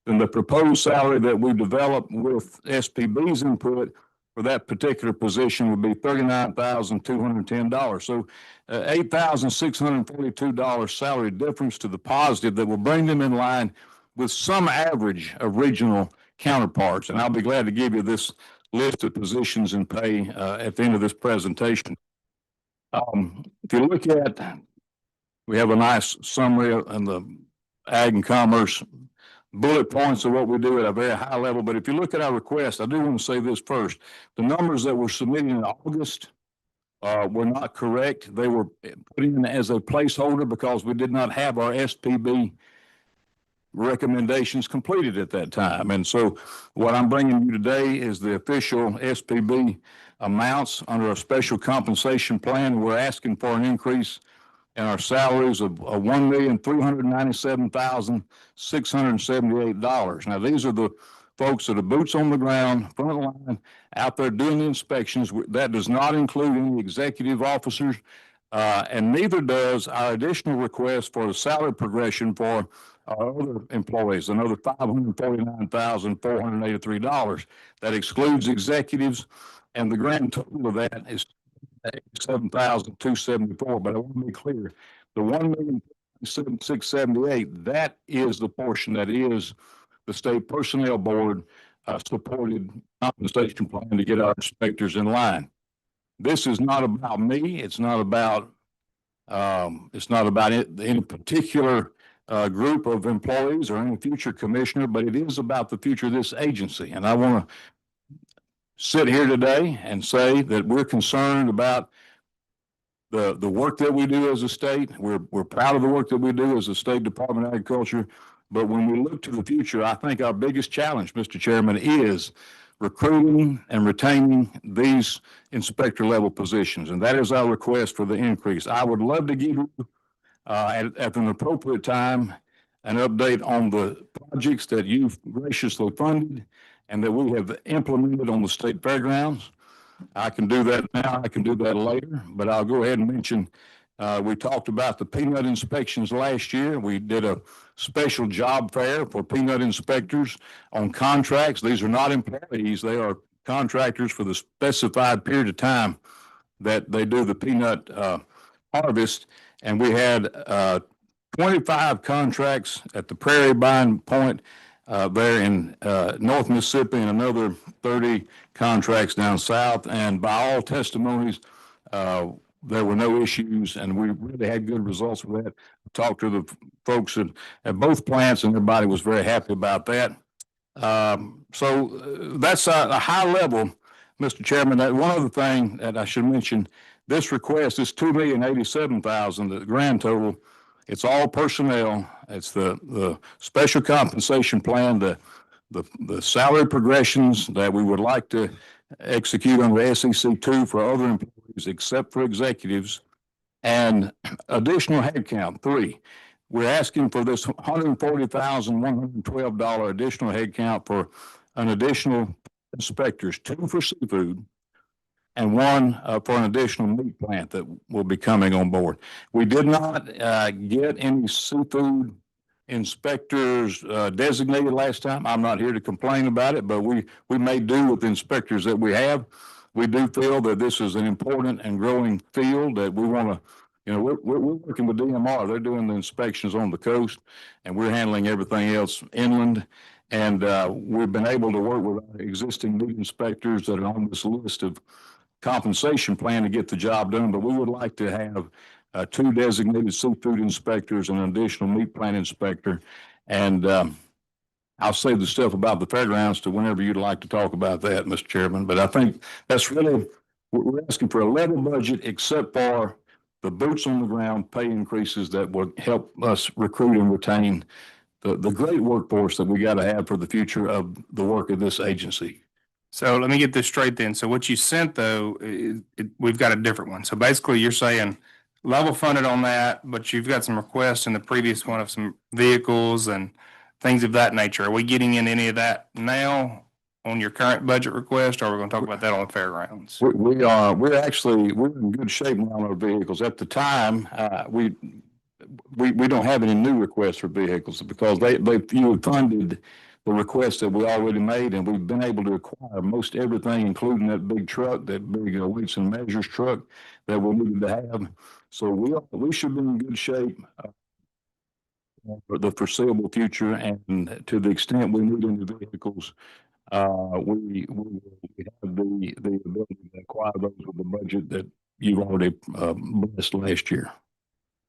Speaker 4: And the proposed salary that we developed with SPB's input for that particular position would be $39,210. So $8,642 salary difference to the positive that will bring them in line with some average of regional counterparts. And I'll be glad to give you this list of positions and pay at the end of this presentation. If you look at, we have a nice summary in the Ag and Commerce bullet points of what we do at a very high level. But if you look at our request, I do want to say this first. The numbers that were submitted in August were not correct. They were put in as a placeholder because we did not have our SPB recommendations completed at that time. And so what I'm bringing you today is the official SPB amounts under a special compensation plan. We're asking for an increase in our salaries of $1,397,678. Now, these are the folks that are boots on the ground, front line, out there doing the inspections. That does not include any executive officers, and neither does our additional request for the salary progression for our other employees, another $549,483. That excludes executives, and the grand total of that is $7,274. But I want to be clear, the $1,776,678, that is the portion that is the State Personnel Board supported compensation plan to get our inspectors in line. This is not about me. It's not about any particular group of employees or any future commissioner, but it is about the future of this agency. And I want to sit here today and say that we're concerned about the work that we do as a state. We're proud of the work that we do as a State Department of Agriculture. But when we look to the future, I think our biggest challenge, Mr. Chairman, is recruiting and retaining these inspector level positions. And that is our request for the increase. I would love to give you at an appropriate time an update on the projects that you've graciously funded and that we have implemented on the state fairgrounds. I can do that now. I can do that later, but I'll go ahead and mention we talked about the peanut inspections last year. We did a special job fair for peanut inspectors on contracts. These are not employees. They are contractors for the specified period of time that they do the peanut harvest. And we had 25 contracts at the Prairie Buying Point there in North Mississippi, and another 30 contracts down south. And by all testimonies, there were no issues, and we really had good results with that. I talked to the folks at both plants, and everybody was very happy about that. So that's a high level, Mr. Chairman. One other thing that I should mention, this request is $2,087,000, the grand total. It's all personnel. It's the special compensation plan, the salary progressions that we would like to execute under SEC 2 for other employees except for executives, and additional headcount 3. We're asking for this $140,112 additional headcount for an additional inspectors, 2 for seafood and 1 for an additional meat plant that will be coming on board. We did not get any seafood inspectors designated last time. I'm not here to complain about it, but we made do with the inspectors that we have. We do feel that this is an important and growing field that we want to, we're working with DMR. They're doing the inspections on the coast, and we're handling everything else inland. And we've been able to work with our existing meat inspectors that are on this list of compensation plan to get the job done. But we would like to have 2 designated seafood inspectors and an additional meat plant inspector. And I'll save the stuff about the fairgrounds to whenever you'd like to talk about that, Mr. Chairman. But I think that's really, we're asking for a level budget except for the boots on the ground pay increases that would help us recruit and retain the great workforce that we got to have for the future of the work of this agency.
Speaker 1: So let me get this straight then. So what you sent though, we've got a different one. So basically you're saying level funded on that, but you've got some requests in the previous one of some vehicles and things of that nature. Are we getting in any of that now on your current budget request, or are we going to talk about that on the fairgrounds?
Speaker 4: We're in good shape now on our vehicles. At the time, we don't have any new requests for vehicles because you funded the requests that we already made, and we've been able to acquire most everything, including that big truck, that big weights and measures truck that we needed to have. So we should be in good shape for the foreseeable future, and to the extent we need any vehicles, we have the ability to acquire those with the budget that you've already blessed last year.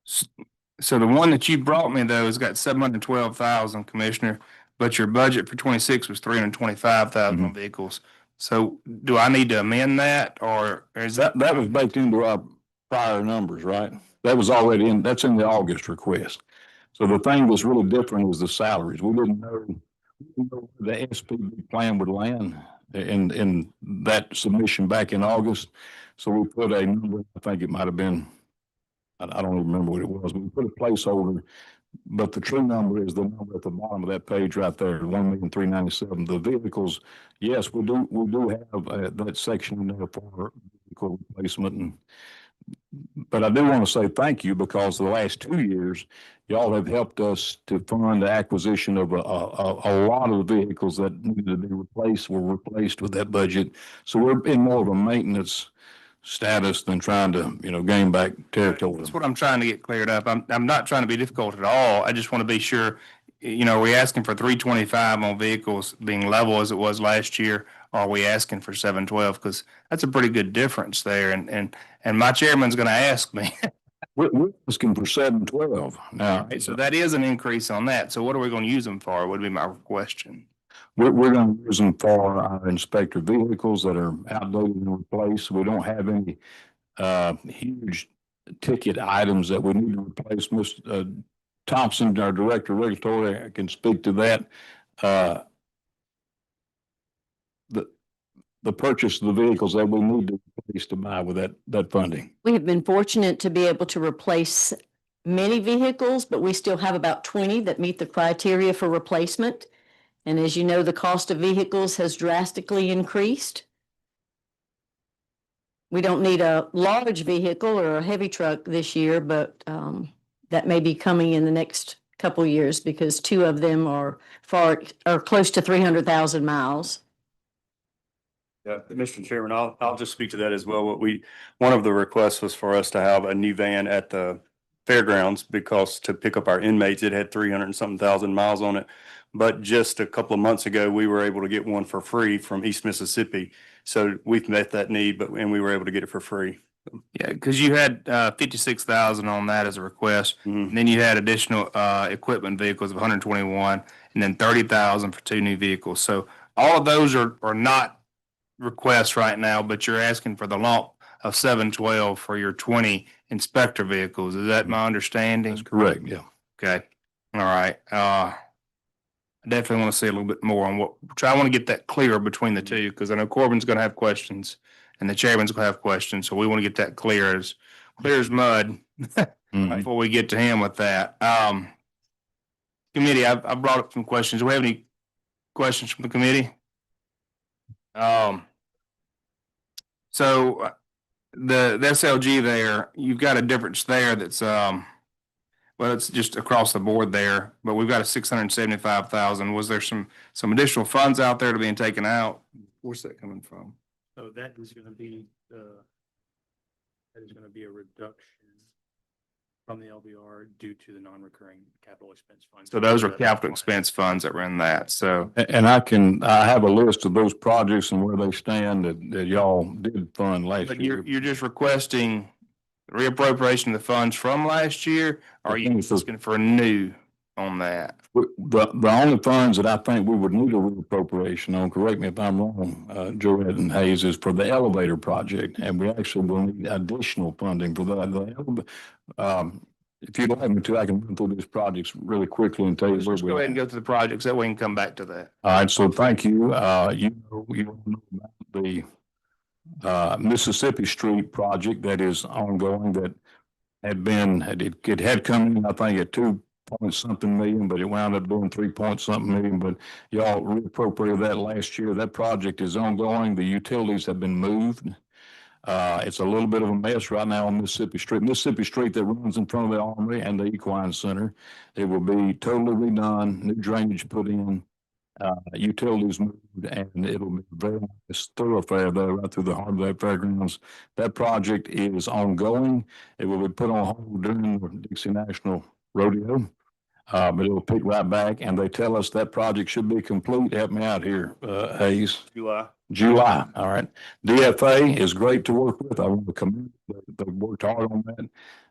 Speaker 1: So the one that you brought me though has got 712,000, Commissioner, but your budget for 26 was 325,000 on vehicles. So do I need to amend that, or is
Speaker 4: That was baked into our prior numbers, right? That was already that's in the August request. So the thing that's really different is the salaries. We didn't know where the SPB plan would land in that submission back in August. So we put a number, I think it might have been, I don't remember what it was, but we put a placeholder. But the true number is the number at the bottom of that page right there, 1,397,000. The vehicles, yes, we do have that section in there for vehicle replacement. But I do want to say thank you, because the last 2 years, y'all have helped us to fund the acquisition of a lot of the vehicles that needed to be replaced were replaced with that budget. So we're in more of a maintenance status than trying to, gain back territory.
Speaker 1: That's what I'm trying to get cleared up. I'm not trying to be difficult at all. I just want to be sure, are we asking for 325 on vehicles being level as it was last year? Or are we asking for 712? Because that's a pretty good difference there. And my chairman's going to ask me.
Speaker 4: We're asking for 712 now.
Speaker 1: Right, so that is an increase on that. So what are we going to use them for? Would be my question.
Speaker 4: We're going to use them for our inspector vehicles that are outdated and replaced. We don't have any huge ticket items that we need to replace. Mr. Thompson, our director of regulatory, can speak to that. The purchase of the vehicles that we need to replace to buy with that funding.
Speaker 10: We have been fortunate to be able to replace many vehicles, but we still have about 20 that meet the criteria for replacement. And as you know, the cost of vehicles has drastically increased. We don't need a large vehicle or a heavy truck this year, but that may be coming in the next couple of years, because 2 of them are close to 300,000 miles.
Speaker 11: Yeah, Mr. Chairman, I'll just speak to that as well. One of the requests was for us to have a new van at the fairgrounds, because to pick up our inmates, it had 300 and something thousand miles on it. But just a couple of months ago, we were able to get one for free from East Mississippi. So we've met that need, and we were able to get it for free.
Speaker 1: Yeah, because you had 56,000 on that as a request. And then you had additional equipment vehicles of 121, and then 30,000 for 2 new vehicles. So all of those are not requests right now, but you're asking for the lump of 712 for your 20 inspector vehicles. Is that my understanding?
Speaker 4: That's correct. Yeah.
Speaker 1: Okay. All right. I definitely want to see a little bit more on I want to get that clear between the two, because I know Corbin's going to have questions and the chairman's going to have questions. So we want to get that clear as mud before we get to him with that. Committee, I brought up some questions. Do we have any questions from the committee? So the SLG there, you've got a difference there that's, well, it's just across the board there, but we've got a 675,000. Was there some additional funds out there to being taken out? Where's that coming from?
Speaker 12: So that is going to be a reduction from the LBR due to the non-recurring capital expense funds.
Speaker 1: So those are capital expense funds that were in that. So,
Speaker 4: And I have a list of those projects and where they stand that y'all did fund last
Speaker 1: but
Speaker 4: year.
Speaker 1: you're just requesting reappropriation of the funds from last year, or are you asking for new on that?
Speaker 4: The only funds that I think we would need a reappropriation on, correct me if I'm wrong, Joanne and Hayes, is for the elevator project, and we actually will need additional funding for that. If you'd like me to, I can run through these projects really quickly and tell you where
Speaker 1: Let's go ahead and go through the projects, that way we can come back to that.
Speaker 4: All right, so thank you. You know about the Mississippi Street project that is ongoing, that it had come in, I think, at 2 point something million, but it wound up being 3 point something million. But y'all reappropriated that last year. That project is ongoing. The utilities have been moved. It's a little bit of a mess right now on Mississippi Street that runs in front of the Armory and the Equine Center. It will be totally redone, new drainage put in, utilities moved, and it'll be a very nice thoroughfare there right through the heart of that fairgrounds. That project is ongoing. It will be put on hold during the Dixie National Rodeo. But it'll pick right back, and they tell us that project should be complete. Help me out here, Hayes. July. All right. DFA is great to work with. I want to commend. They've worked hard on that.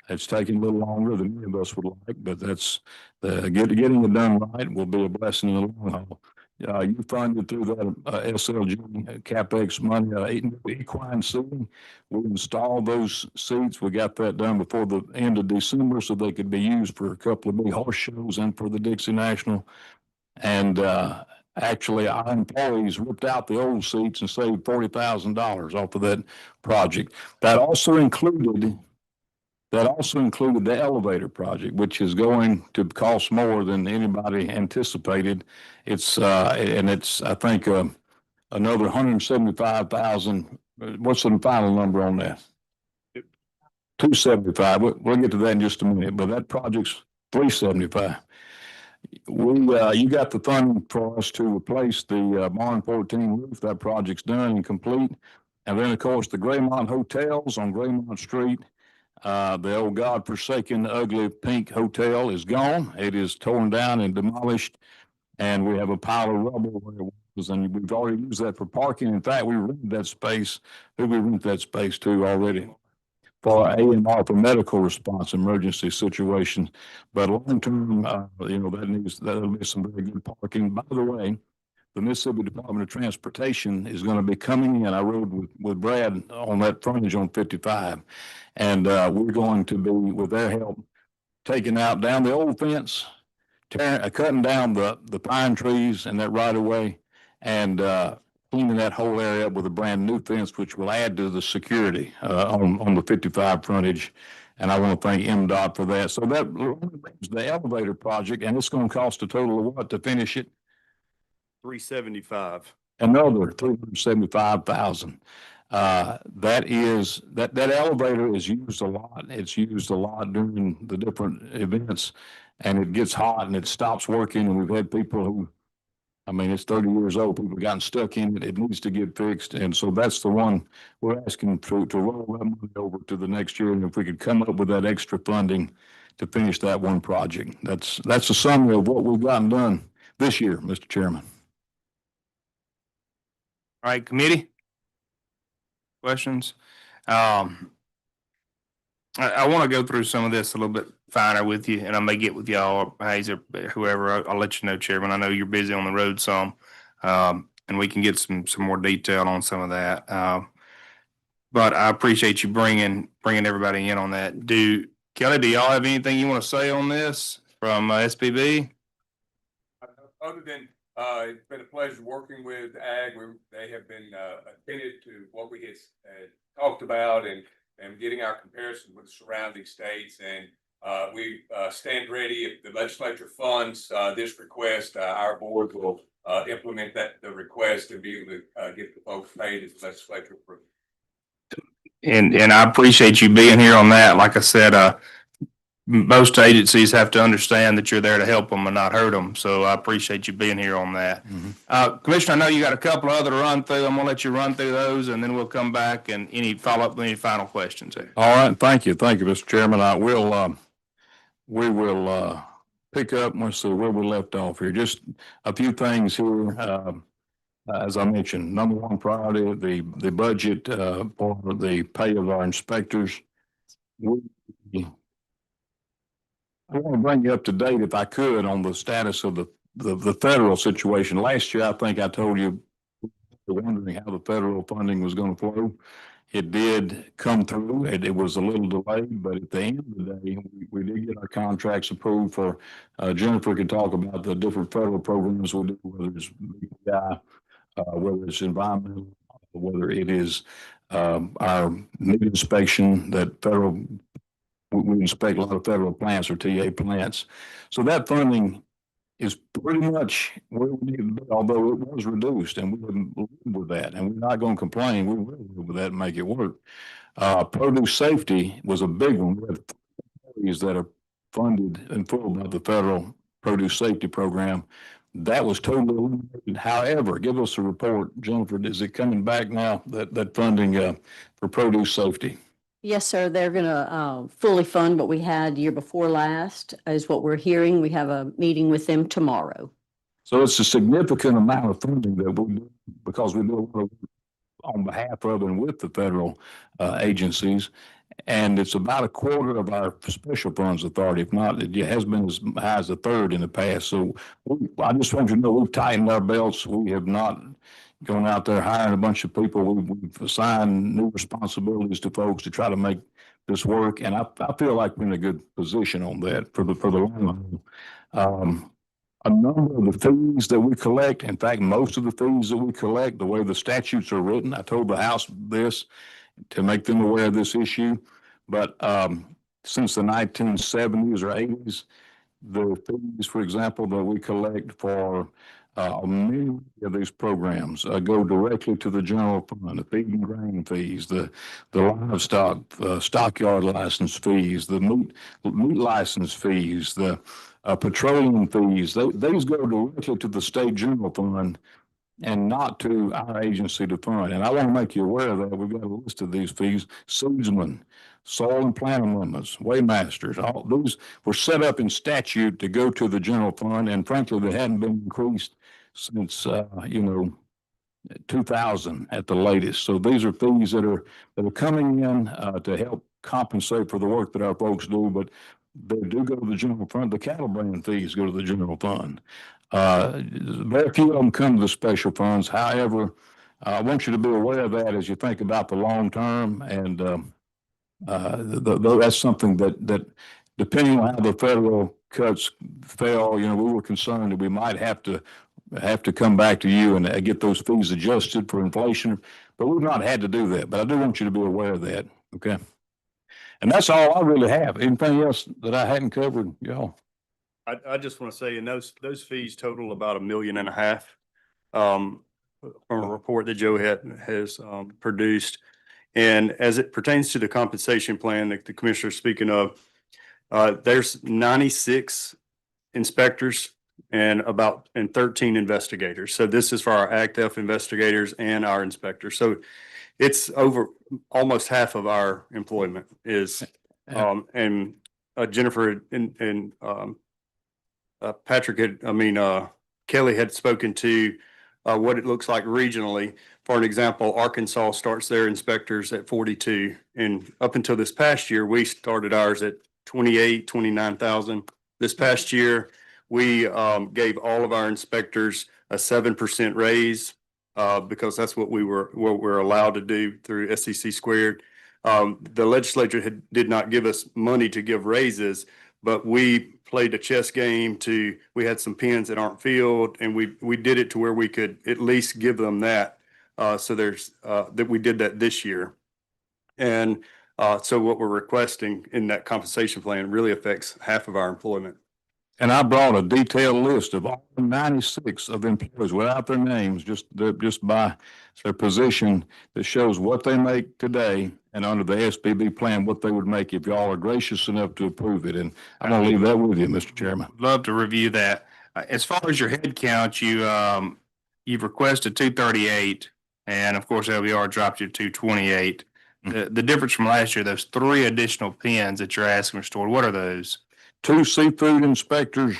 Speaker 4: It's taking a little longer than any of us would like, but that's getting it done right will be a blessing in the long haul. You funded through that SLG CapEx money, equine seating. We installed those seats. We got that done before the end of December so they could be used for a couple of big horse shows and for the Dixie National. And actually, our employees ripped out the old seats and saved $40,000 off of that project. That also included the elevator project, which is going to cost more than anybody anticipated. It's I think another 175,000. What's the final number on that? 275. We'll get to that in just a minute, but that project's 375. You got the funding for us to replace the Barn 14 roof. That project's done and complete. And then, of course, the Graymont hotels on Graymont Street. The old godforsaken, ugly pink hotel is gone. It is torn down and demolished, and we have a pile of rubble where it was, and we've already used that for parking. In fact, we rented that space. Who we rent that space to already? For A&R for medical response emergency situations. But long term, that'll be some very good parking. By the way, the Mississippi Department of Transportation is going to be coming in. I rode with Brad on that frontage on 55, and we're going to be, with their help, taking out down the old fence, cutting down the pine trees and that right of way, and cleaning that whole area up with a brand new fence, which will add to the security on the 55 frontage. And I want to thank MDOT for that. So that is the elevator project, and it's going to cost a total of what to finish it?
Speaker 11: $375.
Speaker 4: Another 375,000. That elevator is used a lot. It's used a lot during the different events, and it gets hot and it stops working. And we've had people who, it's 30 years old. People have gotten stuck in it. It needs to get fixed. And so that's the one we're asking to roll that money over to the next year. And if we could come up with that extra funding to finish that one project, that's a summary of what we've gotten done this year, Mr. Chairman.
Speaker 1: All right, committee? Questions? I want to go through some of this a little bit finer with you, and I may get with y'all, Hayes, or whoever. I'll let you know, Chairman. I know you're busy on the road some, and we can get some more detail on some of that. But I appreciate you bringing everybody in on that. Kelly, do y'all have anything you want to say on this from SPB?
Speaker 3: Other than it's been a pleasure working with Ag. They have been attentive to what we had talked about and getting our comparison with the surrounding states. And we stand ready if the legislature funds this request. Our board will implement the request and be able to get the folks paid as the legislature approves.
Speaker 1: And I appreciate you being here on that. Like I said, most agencies have to understand that you're there to help them and not hurt them. So I appreciate you being here on that. Mm-hmm. Commissioner, I know you got a couple of other to run through. I'm going to let you run through those, and then we'll come back and any follow-up, any final questions there.
Speaker 4: All right. Thank you, Mr. Chairman. We will pick up where we left off here. Just a few things here. As I mentioned, number one priority, the budget for the pay of our inspectors. I want to bring you up to date, if I could, on the status of the federal situation. Last year, I think I told you, wondering how the federal funding was going to flow. It did come through. It was a little delayed, but at the end of the day, we did get our contracts approved for. Jennifer could talk about the different federal programs we do, whether it's BPI, whether it's environmental, whether it is our meat inspection that federal we inspect a lot of federal plants or TA plants. So that funding is pretty much where we need to be, although it was reduced, and we wouldn't live with that, and we're not going to complain. We will live with that and make it work. Produce safety was a big one. We have areas that are funded in full by the federal produce safety program. That was totally eliminated. However, give us a report, Jennifer. Is it coming back now, that funding for produce safety?
Speaker 10: Yes, sir. They're gonna fully fund what we had year before last, is what we're hearing. We have a meeting with them tomorrow.
Speaker 4: So it's a significant amount of funding that we do because we do a lot of work on behalf of and with the federal agencies. And it's about a quarter of our special funds authority. If not, it has been as high as a third in the past. So I just want you to know we've tightened our belts. We have not gone out there hiring a bunch of people. We've assigned new responsibilities to folks to try to make this work. And I feel like we're in a good position on that for the long run. A number of the fees that we collect, in fact, most of the fees that we collect, the way the statutes are written, I told the House this to make them aware of this issue. But since the 1970s or 80s, the fees, for example, that we collect for many of these programs go directly to the general fund. The feed and grain fees, the livestock stockyard license fees, the meat license fees, the petroleum fees. Those go directly to the state general fund and not to our agency to fund. And I want to make you aware of that. We've got a list of these fees: seedsmen, soil and plant amendments, waymasters. All those were set up in statute to go to the general fund, and frankly, they hadn't been increased since 2000 at the latest. So these are fees that are coming in to help compensate for the work that our folks do, but they do go to the general fund. The cattle brand fees go to the general fund. Very few of them come to the special funds. However, I want you to be aware of that as you think about the long term, and that's something that depending on how the federal cuts fell, we were concerned that we might have to come back to you and get those fees adjusted for inflation, but we've not had to do that. But I do want you to be aware of that. Okay. And that's all I really have. Anything else that I hadn't covered, y'all?
Speaker 11: I just want to say, and those fees total about $1.5 million, from a report that Joe has produced. And as it pertains to the compensation plan that the commissioner is speaking of, there's 96 inspectors and 13 investigators. So this is for our ag theft investigators and our inspectors. So it's over almost half of our employment is, and Jennifer and Kelly had spoken to what it looks like regionally. For an example, Arkansas starts their inspectors at 42. And up until this past year, we started ours at 29,000. This past year, we gave all of our inspectors a 7% raise because that's what we're allowed to do through SEC squared. The legislature did not give us money to give raises, but we played a chess game we had some pins that aren't filled, and we did it to where we could at least give them that. So there's that we did that this year. And so what we're requesting in that compensation plan really affects half of our employment.
Speaker 4: And I brought a detailed list of all 96 of the employees without their names, just by their position, that shows what they make today and under the SBB plan, what they would make if y'all are gracious enough to approve it. And I'm going to leave that with you, Mr. Chairman.
Speaker 1: Love to review that. As far as your head count, you've requested 238, and of course LBR dropped you to 228. The difference from last year, those 3 additional pins that you're asking restored, what are those?
Speaker 4: 2 seafood inspectors.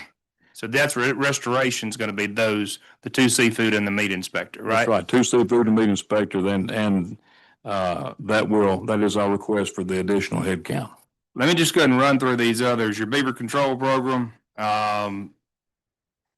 Speaker 1: So that's restoration is going to be the 2 seafood and the meat inspector, right?
Speaker 4: That's right. 2 seafood and meat inspector, and that is our request for the additional head count.
Speaker 1: Let me just go ahead and run through these others. Your beaver control program,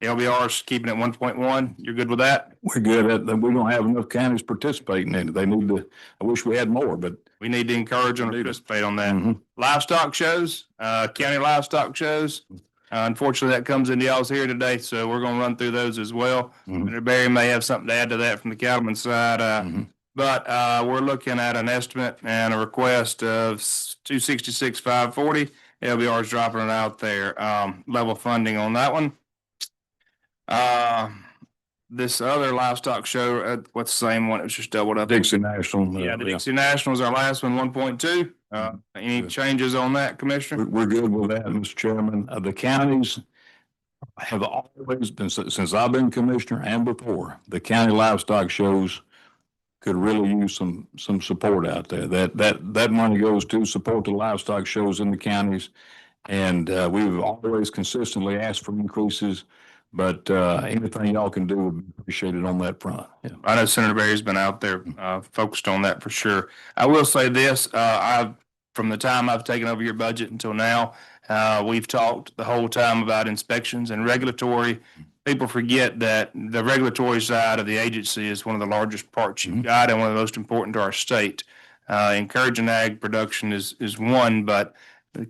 Speaker 1: LBR's keeping it 1.1. You're good with that?
Speaker 4: We're good at that. We don't have enough counties participating in it. They need to, I wish we had more, but
Speaker 1: we need to encourage them to participate on that. Livestock shows, county livestock shows. Unfortunately, that comes into y'all's here today, so we're going to run through those as well. Senator Barry may have something to add to that from the cattleman side. But we're looking at an estimate and a request of 266,540. LBR is dropping it out there. Level funding on that one. This other livestock show, what's the same one? It was just doubled up.
Speaker 4: Dixie National.
Speaker 1: Yeah, the Dixie National is our last one, 1.2. Any changes on that, Commissioner?
Speaker 4: We're good with that, Mr. Chairman. The counties have always been, since I've been commissioner and before, the county livestock shows could really use some support out there. That money goes to support the livestock shows in the counties. And we've always consistently asked for increases, but anything y'all can do would be appreciated on that front. Yeah.
Speaker 1: I know Senator Berry's been out there focused on that for sure. I will say this, from the time I've taken over your budget until now, we've talked the whole time about inspections and regulatory. People forget that the regulatory side of the agency is one of the largest parts you've got and one of the most important to our state. Encouraging ag production is one, but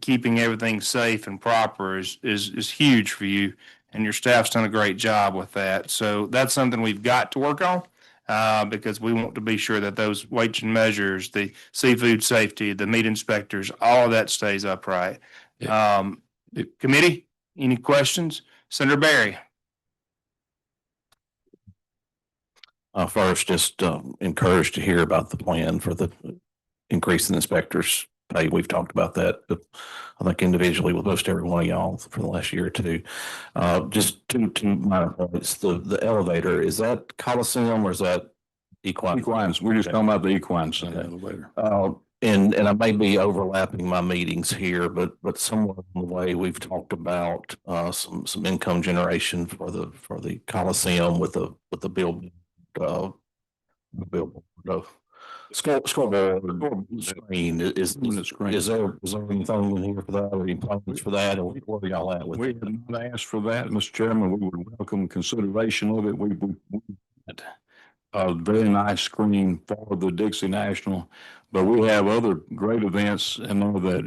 Speaker 1: keeping everything safe and proper is huge for you. And your staff's done a great job with that. So that's something we've got to work on because we want to be sure that those weights and measures, the seafood safety, the meat inspectors, all of that stays upright.
Speaker 4: Yeah.
Speaker 1: Committee, any questions? Senator Berry.
Speaker 13: First, just encouraged to hear about the plan for the increase in inspectors' pay. We've talked about that, I think individually with most every one of y'all for the last year or two. Just two minor points. The elevator, is that Coliseum or is that equine?
Speaker 4: Equines, we're just talking about the equine center elevator.
Speaker 13: And I may be overlapping my meetings here, but somewhere along the way, we've talked about some income generation for the Coliseum with the billboard. Scoreboard screen is there anything in here for that or any plans for that, or where are y'all at with
Speaker 4: We
Speaker 13: it?
Speaker 4: have not asked for that, Mr. Chairman. We would welcome consideration of it. We a very nice screen for the Dixie National, but we have other great events and all that,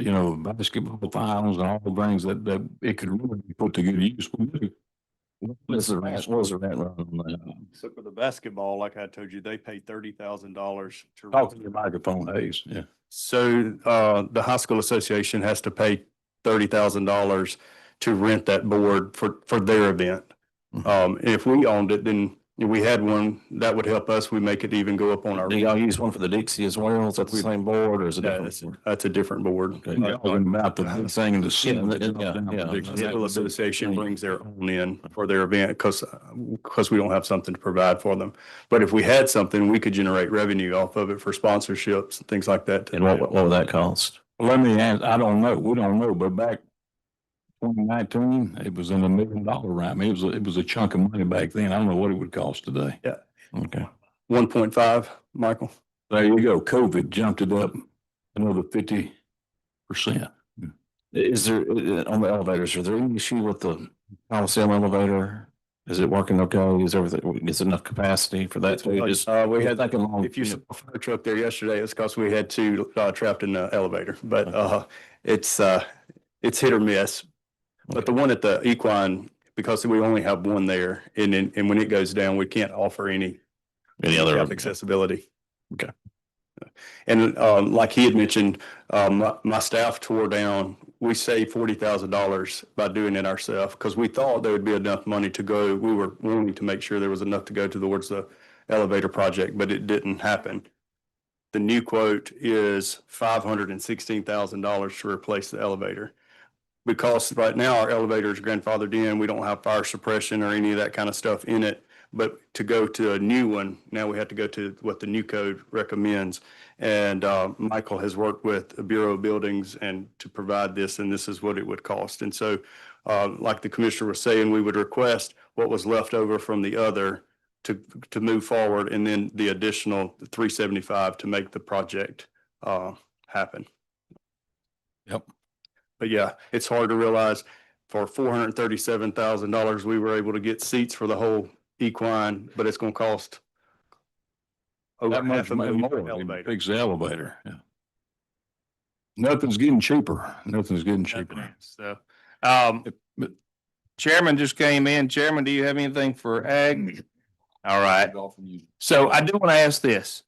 Speaker 4: basketball finals and all the things that it could really be put to good use.
Speaker 13: What was the rent run on that?
Speaker 11: So for the basketball, like I told you, they paid $30,000 to.
Speaker 4: Talk to your microphone, Hayes. Yeah.
Speaker 11: So the high school association has to pay $30,000 to rent that board for their event. If we owned it, then if we had one, that would help us. We make it even go up on our.
Speaker 13: Do y'all use one for the Dixie as well? Is that the same board or is it
Speaker 11: Yeah,
Speaker 13: different?
Speaker 11: that's a different board.
Speaker 13: Okay.
Speaker 4: About the thing in the city.
Speaker 11: The School Association brings their own in for their event because we don't have something to provide for them. But if we had something, we could generate revenue off of it for sponsorships and things like that.
Speaker 13: And what would that cost?
Speaker 4: Let me ask, I don't know. We don't know, but back 2019, it was in $1 million range. I mean, it was a chunk of money back then. I don't know what it would cost today.
Speaker 11: Yeah.
Speaker 13: Okay.
Speaker 11: 1.5, Michael.
Speaker 4: There you go. COVID jumped it up another 50%.
Speaker 13: Is there, on the elevators, are there any issue with the Coliseum elevator? Is it working okay? Is everything, is enough capacity for that?
Speaker 11: We had,
Speaker 13: long.
Speaker 11: if you saw a fire truck there yesterday, it's because we had two trapped in the elevator, but it's hit or miss. But the one at the equine, because we only have one there, and when it goes down, we can't offer any
Speaker 13: other
Speaker 11: accessibility.
Speaker 13: Okay.
Speaker 11: And like he had mentioned, my staff tore down, we saved $40,000 by doing it ourselves because we thought there would be enough money to go. We were wanting to make sure there was enough to go towards the elevator project, but it didn't happen. The new quote is $516,000 to replace the elevator. Because right now our elevator is grandfathered in, we don't have fire suppression or any of that kind of stuff in it. But to go to a new one, now we have to go to what the new code recommends. And Michael has worked with the Bureau of Buildings and to provide this, and this is what it would cost. And so, like the commissioner was saying, we would request what was left over from the other to move forward, and then the additional 375 to make the project happen.
Speaker 4: Yep.
Speaker 11: But yeah, it's hard to realize for $437,000, we were able to get seats for the whole equine, but it's going to cost over
Speaker 4: That much
Speaker 11: $500,000
Speaker 4: more
Speaker 11: for an
Speaker 4: to
Speaker 11: elevator.
Speaker 4: fix the elevator. Yeah. Nothing's getting cheaper. Nothing's getting cheaper.
Speaker 1: So, Chairman just came in. Chairman, do you have anything for ag? All right. So I do want to ask this.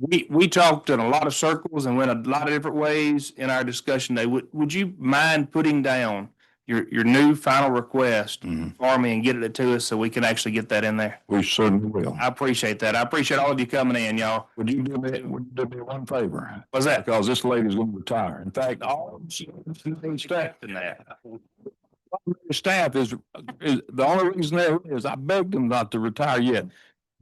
Speaker 1: we talked in a lot of circles and went a lot of different ways in our discussion today. Would you mind putting down your new final request for me and get it to us so we can actually get that in there?
Speaker 4: We certainly will.
Speaker 1: I appreciate that. I appreciate all of you coming in, y'all.
Speaker 4: Would you do me one favor?
Speaker 1: What's that?
Speaker 4: Because this lady's gonna retire. In fact, all staff
Speaker 1: In that.
Speaker 4: staff is the only reason there is I begged them not to retire yet.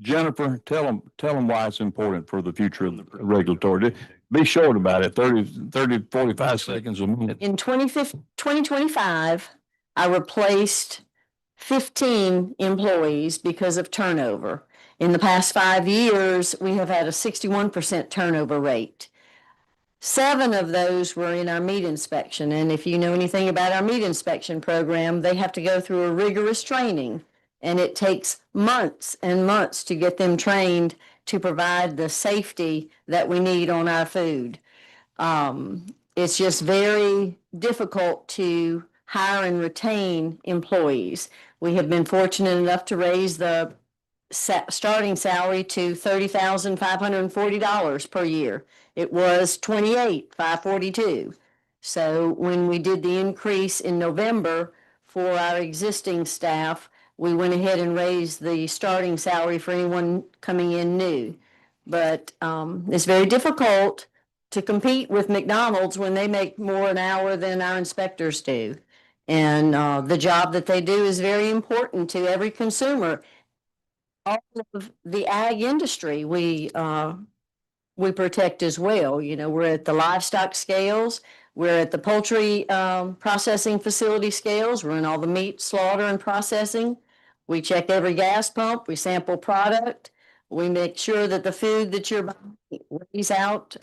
Speaker 4: Jennifer, tell them why it's important for the future of the regulatory. Be short about it, 30, 45 seconds a minute.
Speaker 10: In 2025, I replaced 15 employees because of turnover. In the past 5 years, we have had a 61% turnover rate. 7 of those were in our meat inspection. And if you know anything about our meat inspection program, they have to go through a rigorous training. And it takes months and months to get them trained to provide the safety that we need on our food. It's just very difficult to hire and retain employees. We have been fortunate enough to raise the starting salary to $30,540 per year. It was $28,542. So when we did the increase in November for our existing staff, we went ahead and raised the starting salary for anyone coming in new. But it's very difficult to compete with McDonald's when they make more an hour than our inspectors do. And the job that they do is very important to every consumer. All of the ag industry, we protect as well. You know, we're at the livestock scales, we're at the poultry processing facility scales, we're in all the meat slaughter and processing. We check every gas pump, we sample product, we make sure that the food that you're buying weighs out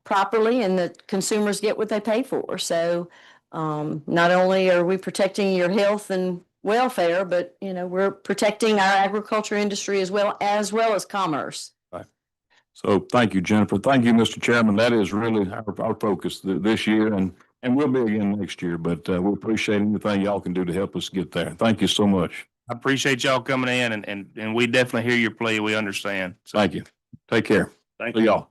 Speaker 10: properly and that consumers get what they pay for. So not only are we protecting your health and welfare, but you know, we're protecting our agriculture industry as well as commerce.
Speaker 4: So thank you, Jennifer. Thank you, Mr. Chairman. That is really our focus this year and will be again next year. But we appreciate anything y'all can do to help us get there. Thank you so much.
Speaker 1: I appreciate y'all coming in and we definitely hear your plea. We understand. So
Speaker 4: Thank you. Take care.
Speaker 11: Thank
Speaker 4: See
Speaker 11: you.
Speaker 4: y'all.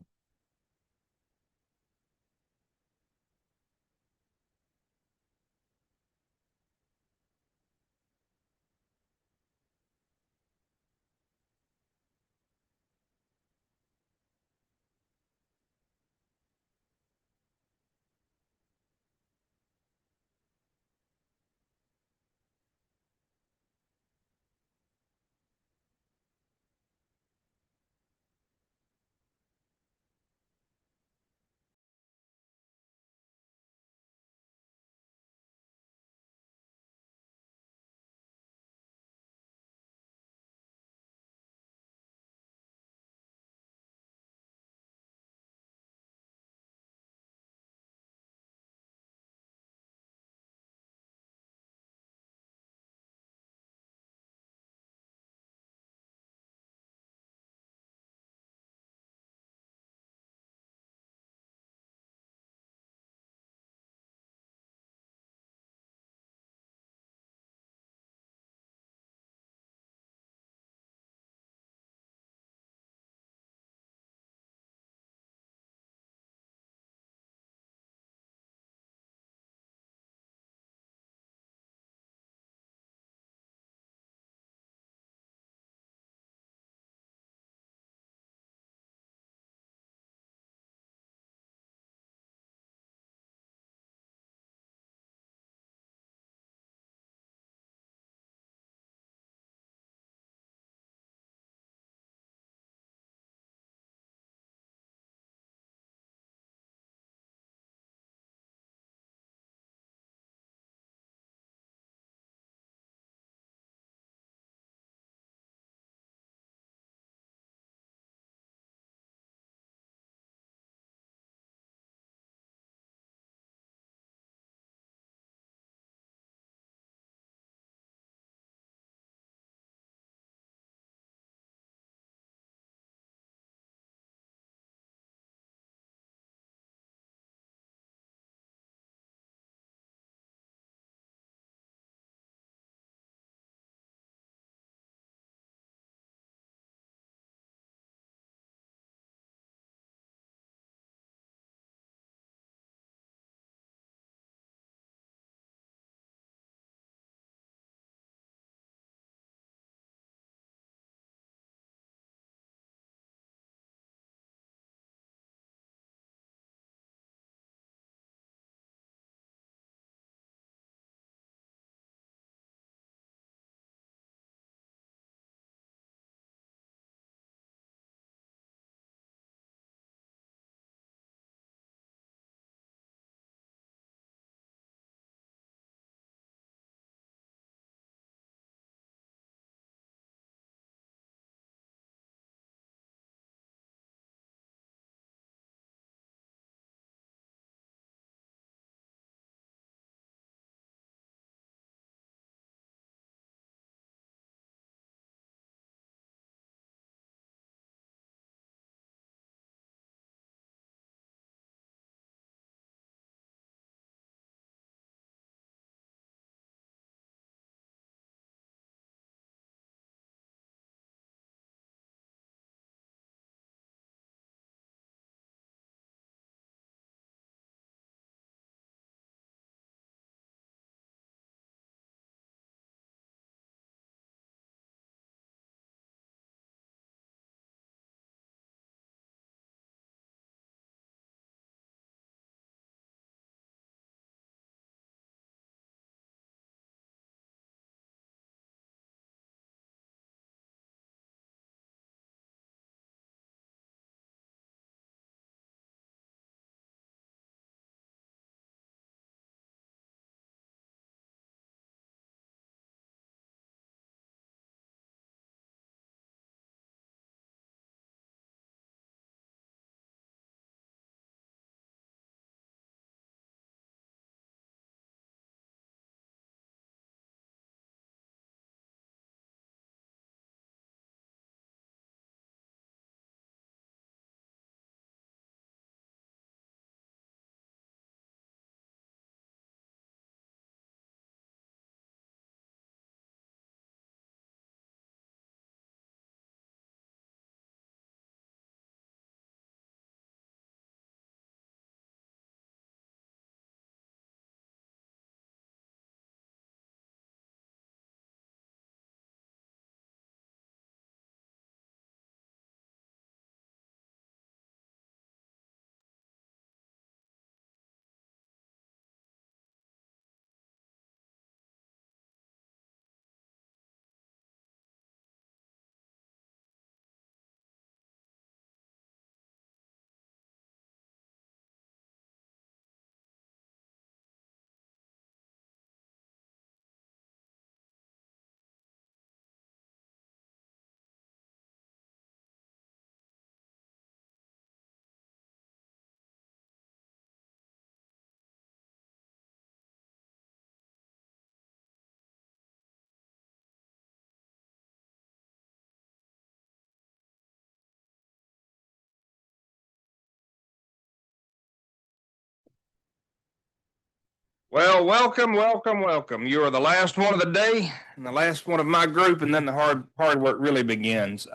Speaker 1: Well, welcome, welcome, welcome. You are the last one of the day and the last one of my group, and then the hard work really begins.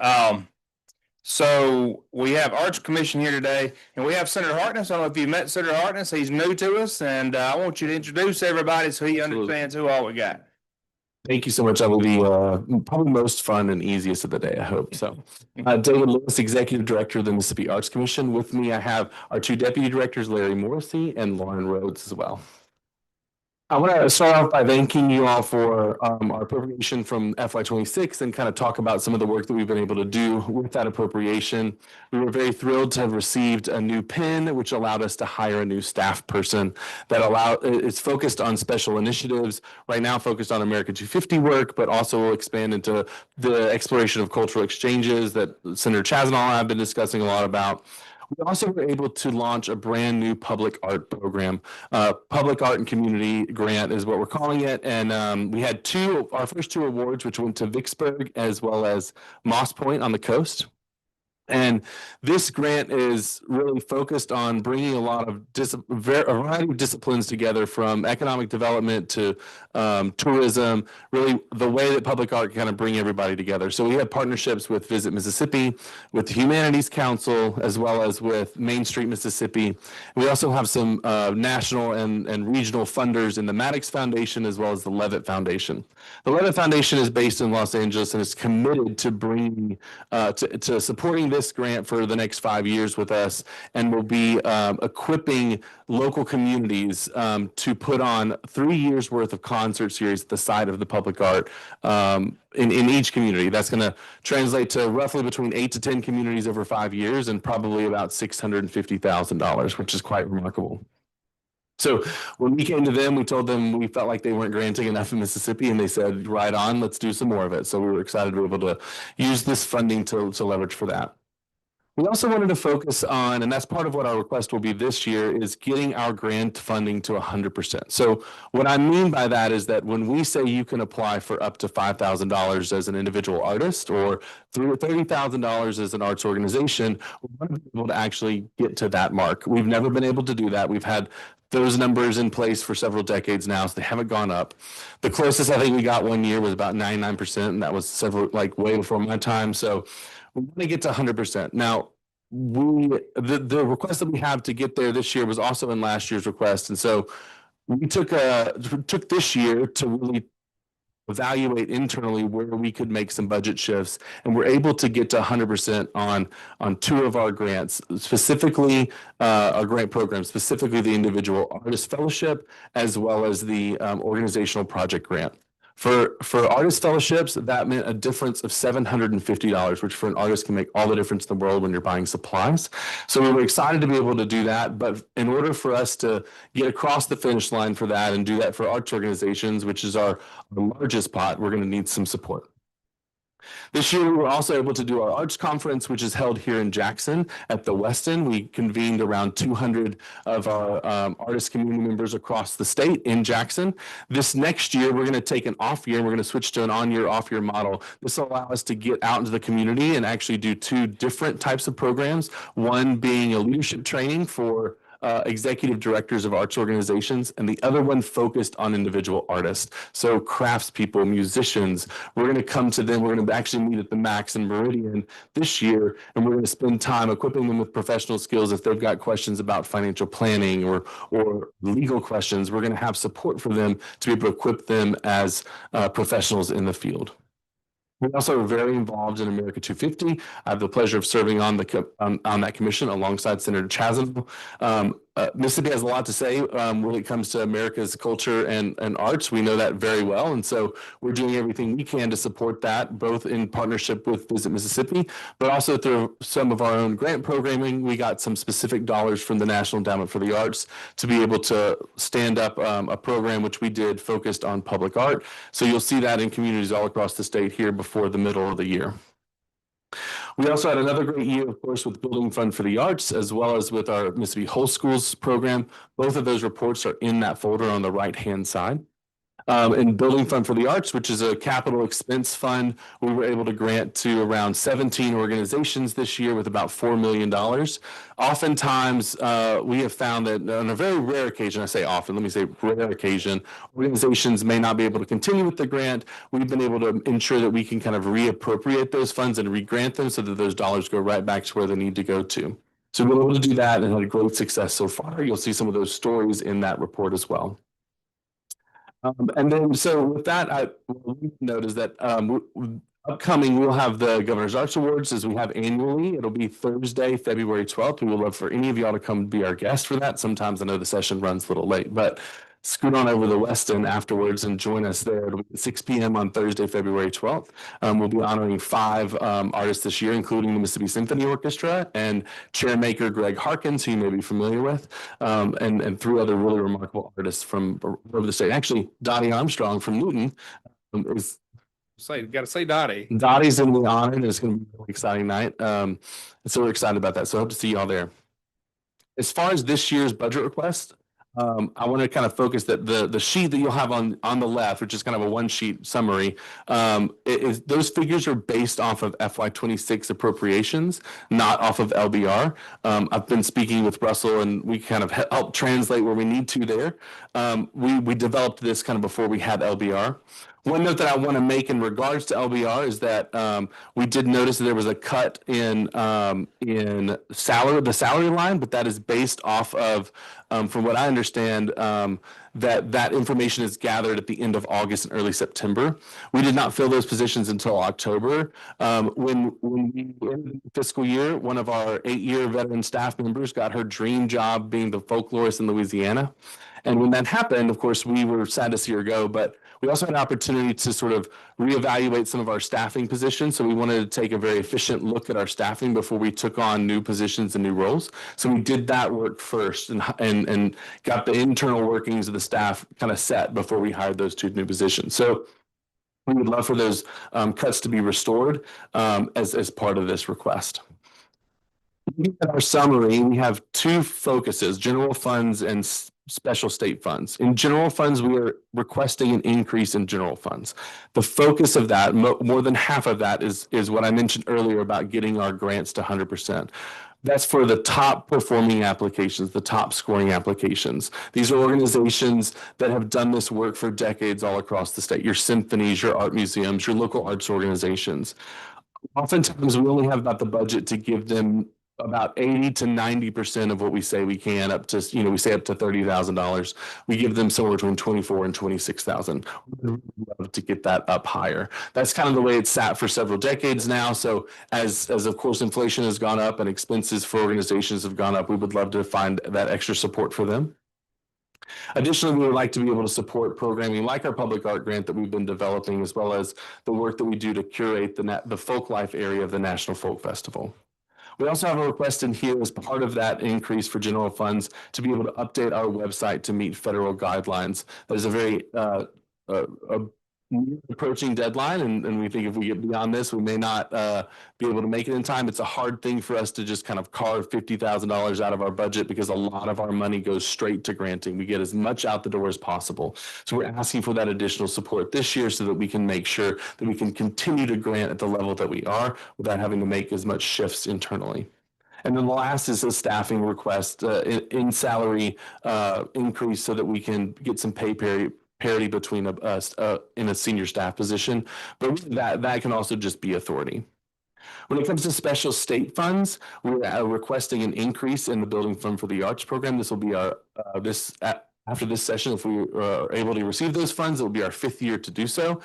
Speaker 1: So we have Arts Commission here today, and we have Senator Hartness. I don't know if you met Senator Hartness. He's new to us, and I want you to introduce everybody so he understands who all we got.
Speaker 14: Thank you so much. I will be probably most fun and easiest of the day, I hope. So, David Lewis, Executive Director of the Mississippi Arts Commission. With me, I have our two Deputy Directors, Larry Morrissey and Lauren Rhodes as well. I want to start off by thanking you all for our appropriation from FY26 and kind of talk about some of the work that we've been able to do with that appropriation. We were very thrilled to have received a new PIN, which allowed us to hire a new staff person it's focused on special initiatives, right now focused on America 250 work, but also will expand into the exploration of cultural exchanges that Senator Chasnow and I have been discussing a lot about. We also were able to launch a brand new public art program. Public Art and Community Grant is what we're calling it. And we had our first two awards, which went to Vicksburg as well as Moss Point on the coast. And this grant is really focused on bringing a lot of a variety of disciplines together, from economic development to tourism, really the way that public art can kind of bring everybody together. So we have partnerships with Visit Mississippi, with the Humanities Council, as well as with Main Street Mississippi. We also have some national and regional funders in the Maddox Foundation, as well as the Levitt Foundation. The Levitt Foundation is based in Los Angeles and is committed to bringing, to supporting this grant for the next 5 years with us, and will be equipping local communities to put on 3 years worth of concert series at the site of the public art in each community. That's going to translate to roughly between 8 to 10 communities over 5 years, and probably about $650,000, which is quite remarkable. So when we came to them, we told them we felt like they weren't granting enough in Mississippi, and they said, right on, let's do some more of it. So we were excited to be able to use this funding to leverage for that. We also wanted to focus on, and that's part of what our request will be this year, is getting our grant funding to 100%. So what I mean by that is that when we say you can apply for up to $5,000 as an individual artist, or through $30,000 as an arts organization, we want to be able to actually get to that mark. We've never been able to do that. We've had those numbers in place for several decades now, so they haven't gone up. The closest I think we got one year was about 99%, and that was way before my time. So we want to get to 100%. Now, the request that we have to get there this year was also in last year's request, and so we took this year to really evaluate internally where we could make some budget shifts, and we're able to get to 100% on two of our grants, specifically our grant program, specifically the individual artist fellowship, as well as the organizational project grant. For artist fellowships, that meant a difference of $750, which for an artist can make all the difference in the world when you're buying supplies. So we were excited to be able to do that. But in order for us to get across the finish line for that and do that for arts organizations, which is our largest pot, we're going to need some support. This year, we were also able to do our arts conference, which is held here in Jackson at the Westin. We convened around 200 of our artist community members across the state in Jackson. This next year, we're going to take an off year and we're going to switch to an on-year, off-year model. This will allow us to get out into the community and actually do two different types of programs, one being a leadership training for executive directors of arts organizations, and the other one focused on individual artists. So craftspeople, musicians, we're going to come to them. We're going to actually meet at the Max in Meridian this year, and we're going to spend time equipping them with professional skills. If they've got questions about financial planning or legal questions, we're going to have support for them to be able to equip them as professionals in the field. We also are very involved in America 250. I have the pleasure of serving on that commission alongside Senator Chasnow. Mississippi has a lot to say when it comes to America's culture and arts. We know that very well, and so we're doing everything we can to support that, both in partnership with Visit Mississippi, but also through some of our own grant programming. We got some specific dollars from the National Endowment for the Arts to be able to stand up a program which we did focused on public art. So you'll see that in communities all across the state here before the middle of the year. We also had another great year, of course, with Building Fund for the Arts, as well as with our Mississippi Whole Schools program. Both of those reports are in that folder on the right-hand side. And Building Fund for the Arts, which is a capital expense fund, we were able to grant to around 17 organizations this year with about $4 million. Oftentimes, we have found that on a very rare occasion, I say often, let me say rare occasion, organizations may not be able to continue with the grant. We've been able to ensure that we can kind of reappropriate those funds and re-grant them so that those dollars go right back to where they need to go to. So we're able to do that and had a great success so far. You'll see some of those stories in that report as well. And then, so with that, what we note is that upcoming, we'll have the Governor's Arts Awards as we have annually. It'll be Thursday, February 12th. We would love for any of y'all to come be our guest for that. Sometimes I know the session runs a little late, but scoot on over to the West End afterwards and join us there. It'll be at 6 p.m. on Thursday, February 12th. We'll be honoring 5 artists this year, including the Mississippi Symphony Orchestra and chairmaker Greg Harkins, who you may be familiar with, and 3 other really remarkable artists from over the state. Actually, Dottie Armstrong from Newton is
Speaker 1: Got to say Dottie.
Speaker 14: Dottie's in the honor, and it's going to be a really exciting night. So we're excited about that. So I hope to see y'all there. As far as this year's budget request, I want to kind of focus that the sheet that you'll have on the left, which is kind of a 1-sheet summary, those figures are based off of FY26 appropriations, not off of LBR. I've been speaking with Russell, and we kind of help translate where we need to there. We developed this kind of before we had LBR. One note that I want to make in regards to LBR is that we did notice that there was a cut in the salary line, but that is based off of, from what I understand, that information is gathered at the end of August and early September. We did not fill those positions until October. When we ended the fiscal year, one of our 8-year veteran staff members got her dream job being the folklorist in Louisiana. And when that happened, of course, we were sad to see her go, but we also had an opportunity to sort of reevaluate some of our staffing positions. So we wanted to take a very efficient look at our staffing before we took on new positions and new roles. So we did that work first and got the internal workings of the staff kind of set before we hired those 2 new positions. So we would love for those cuts to be restored as part of this request. In our summary, we have 2 focuses: general funds and special state funds. In general funds, we are requesting an increase in general funds. The focus of that, more than half of that, is what I mentioned earlier about getting our grants to 100%. That's for the top performing applications, the top scoring applications. These are organizations that have done this work for decades all across the state. Your symphonies, your art museums, your local arts organizations. Oftentimes, we only have about the budget to give them about 80 to 90% of what we say we can, up to, we say up to $30,000. We give them somewhere between 24 and 26,000. We'd love to get that up higher. That's kind of the way it's sat for several decades now. So as of course inflation has gone up and expenses for organizations have gone up, we would love to find that extra support for them. Additionally, we would like to be able to support programming like our public art grant that we've been developing, as well as the work that we do to curate the folk life area of the National Folk Festival. We also have a request in here as part of that increase for general funds to be able to update our website to meet federal guidelines. That is a very approaching deadline, and we think if we get beyond this, we may not be able to make it in time. It's a hard thing for us to just kind of carve $50,000 out of our budget because a lot of our money goes straight to granting. We get as much out the door as possible. So we're asking for that additional support this year so that we can make sure that we can continue to grant at the level that we are without having to make as much shifts internally. And then the last is a staffing request in salary increase so that we can get some pay parity between us in a senior staff position, but that can also just be authority. When it comes to special state funds, we're requesting an increase in the Building Fund for the Arts program. This will be our after this session, if we are able to receive those funds, it will be our 5th year to do so.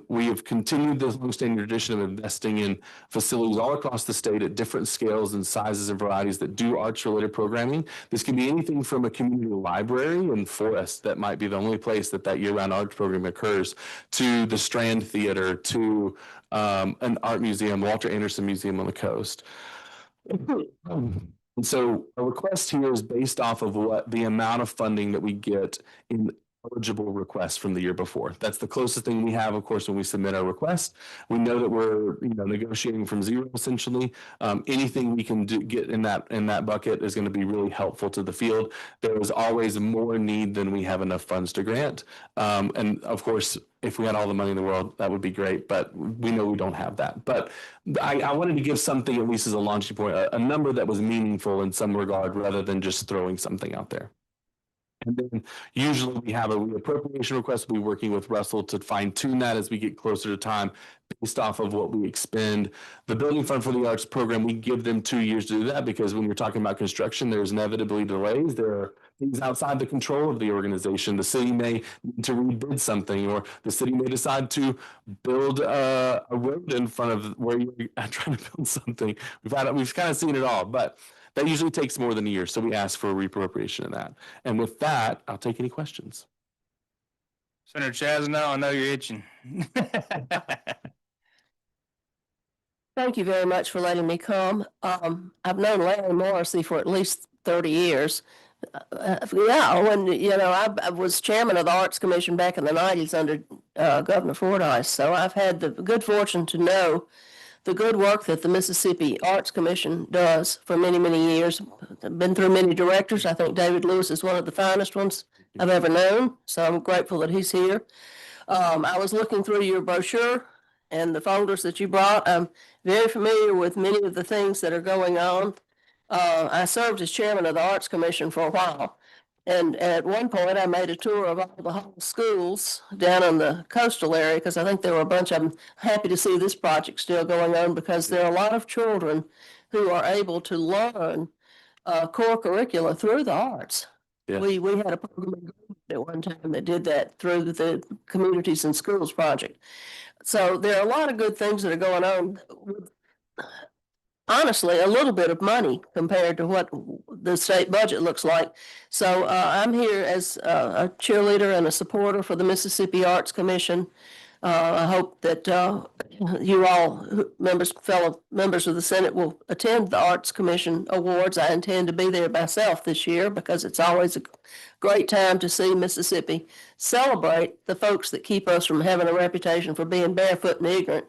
Speaker 14: We have continued this longstanding tradition of investing in facilities all across the state at different scales and sizes and varieties that do arts-related programming. This can be anything from a community library in Forest that might be the only place that year-round arts program occurs, to the Strand Theater, to an art museum, Walter Anderson Museum on the coast. And so a request here is based off of what the amount of funding that we get in eligible request from the year before. That's the closest thing we have, of course, when we submit our request. We know that we're, negotiating from zero essentially. Anything we can do, get in that bucket is going to be really helpful to the field. There is always more need than we have enough funds to grant. And of course, if we had all the money in the world, that would be great, but we know we don't have that. But I wanted to give something, at least as a launching point, a number that was meaningful in some regard, rather than just throwing something out there. And then usually we have a reappropriation request. We'll be working with Russell to fine tune that as we get closer to time based off of what we expend. The Building Fund for the Arts program, we give them 2 years to do that, because when you're talking about construction, there's inevitably delays. There are things outside the control of the organization. The city may need to rebid something, or the city may decide to build a road in front of where you're trying to build something. We've kind of seen it all, but that usually takes more than a year. So we ask for a reappropriation of that. And with that, I'll take any questions.
Speaker 1: Senator Chazano, I know you're itching.
Speaker 15: Thank you very much for letting me come. I've known Larry Morrissey for at least 30 years. I was chairman of the Arts Commission back in the 90s under Governor Fordyce. So I've had the good fortune to know the good work that the Mississippi Arts Commission does for many, many years. I've been through many directors. I think David Lewis is one of the finest ones I've ever known. So I'm grateful that he's here. I was looking through your brochure and the folders that you brought. I'm very familiar with many of the things that are going on. I served as chairman of the Arts Commission for a while. And at one point, I made a tour of all the Hall schools down in the coastal area, because I think there were a bunch of them. Happy to see this project still going on, because there are a lot of children who are able to learn core curricula through the arts.
Speaker 14: Yeah.
Speaker 15: We had a program at one time that did that through the Communities and Schools project. So there are a lot of good things that are going on with, honestly, a little bit of money compared to what the state budget looks like. So I'm here as a cheerleader and a supporter for the Mississippi Arts Commission. I hope that you all, fellow members of the Senate, will attend the Arts Commission Awards. I intend to be there myself this year, because it's always a great time to see Mississippi celebrate the folks that keep us from having a reputation for being barefoot and ignorant.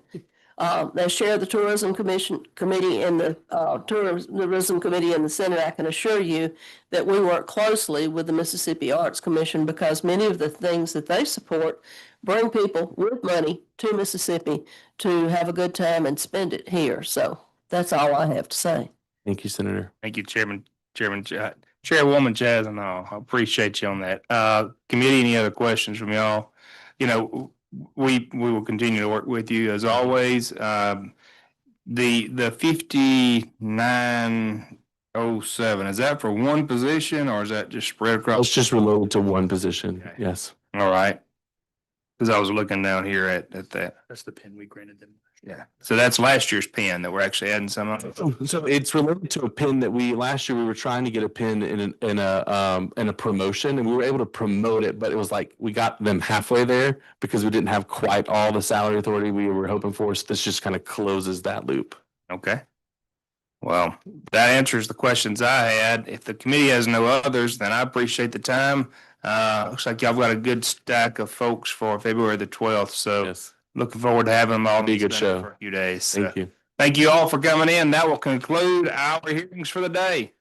Speaker 15: As chair of the Tourism Committee and the Tourism Committee in the Senate, I can assure you that we work closely with the Mississippi Arts Commission, because many of the things that they support bring people with money to Mississippi to have a good time and spend it here. So that's all I have to say.
Speaker 14: Thank you, Senator.
Speaker 1: Thank you, Chairwoman Chazano. I appreciate you on that. Committee, any other questions from y'all? We will continue to work with you as always. The 5907, is that for one position, or is that just spread across?
Speaker 14: It's just related to one position.
Speaker 1: Okay.
Speaker 14: Yes.
Speaker 1: All right. Because I was looking down here at that.
Speaker 12: That's the pin we granted them.
Speaker 1: Yeah. So that's last year's pin that we're actually adding some on.
Speaker 14: So it's related to a pin that last year we were trying to get a pin in a promotion, and we were able to promote it, but it was like we got them halfway there because we didn't have quite all the salary authority we were hoping for. So this just kind of closes that loop.
Speaker 1: Okay. Well, that answers the questions I had. If the committee has no others, then I appreciate the time. Looks like y'all got a good stack of folks for February the 12th. So
Speaker 14: Yes.
Speaker 1: looking forward to having them all.
Speaker 14: Be a good show
Speaker 1: for a few days.
Speaker 14: Thank you.
Speaker 1: Thank you all for coming in. That will conclude our hearings for the day.